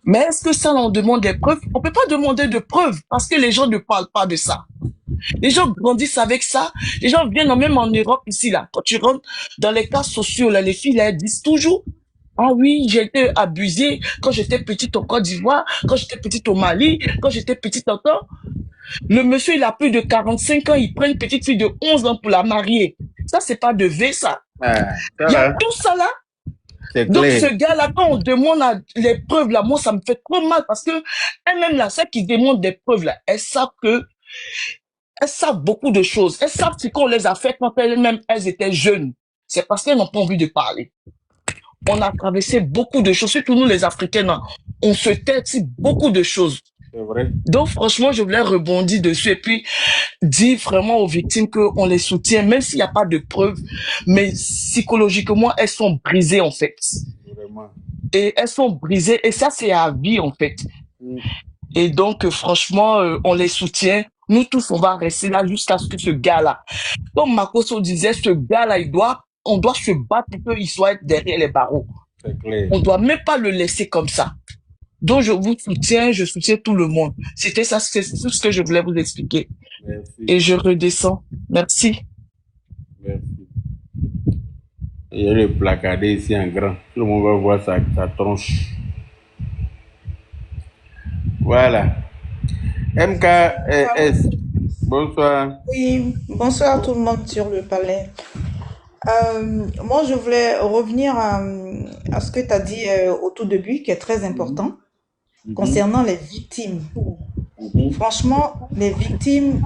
Mais est-ce que ça, on demande des preuves? On peut pas demander de preuves parce que les gens ne parlent pas de ça. Les gens grandissent avec ça. Les gens viennent même en Europe ici, là. Quand tu rentres dans les cas sociaux, là, les filles, là, elles disent toujours, ah oui, j'ai été abusée quand j'étais petite en Côte d'Ivoire, quand j'étais petite au Mali, quand j'étais petite en temps. Le monsieur, il a plus de 45 ans, il prend une petite fille de 11 ans pour la marier. Ça, c'est pas de V, ça. Il y a tout ça, là. Donc, ce gars-là, quand on demande les preuves, là, moi, ça me fait trop mal parce que elles-mêmes, là, celles qui demandent des preuves, là, elles savent beaucoup de choses. Elles savent ce qu'on les a fait quand elles-mêmes, elles étaient jeunes. C'est parce qu'elles n'ont pas envie de parler. On a traversé beaucoup de choses, surtout nous, les Africains, là, on se tait beaucoup de choses. C'est vrai. Donc, franchement, je voulais rebondir dessus et puis dire vraiment aux victimes qu'on les soutient, même s'il n'y a pas de preuves, mais psychologiquement, elles sont brisées, en fait. Vraiment. Et elles sont brisées, et ça, c'est à vie, en fait. Et donc, franchement, on les soutient. Nous tous, on va rester là jusqu'à ce que ce gars-là, comme Makoso disait, ce gars-là, on doit se battre pour qu'il soit derrière les barreaux. C'est clair. On doit même pas le laisser comme ça. Donc, je vous soutiens, je soutiens tout le monde. C'était ça, c'est tout ce que je voulais vous expliquer. Merci. Et je redescends. Merci. Merci. Il y a le placardé ici en grand. Tout le monde va voir sa tronche. Voilà. MKS. Bonsoir. Oui, bonsoir tout le monde sur le palais. Moi, je voulais revenir à ce que tu as dit au tout début, qui est très important, concernant les victimes. Franchement, les victimes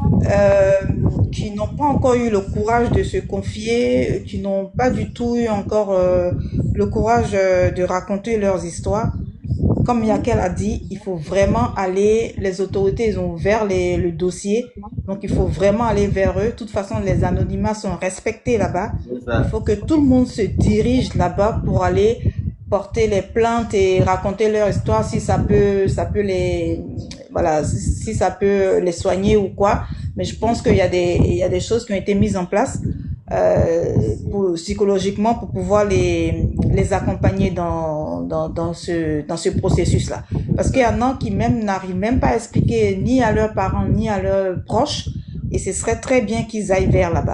qui n'ont pas encore eu le courage de se confier, qui n'ont pas du tout eu encore le courage de raconter leurs histoires, comme Yakel a dit, il faut vraiment aller, les autorités, ils ont ouvert le dossier, donc il faut vraiment aller vers eux. De toute façon, les anonymats sont respectés là-bas. Il faut que tout le monde se dirige là-bas pour aller porter les plaintes et raconter leur histoire, si ça peut les, voilà, si ça peut les soigner ou quoi. Mais je pense qu'il y a des choses qui ont été mises en place psychologiquement pour pouvoir les accompagner dans ce processus-là. Parce qu'il y en a qui même n'arrivent même pas à expliquer ni à leurs parents ni à leurs proches, et ce serait très bien qu'ils aillent vers là-bas.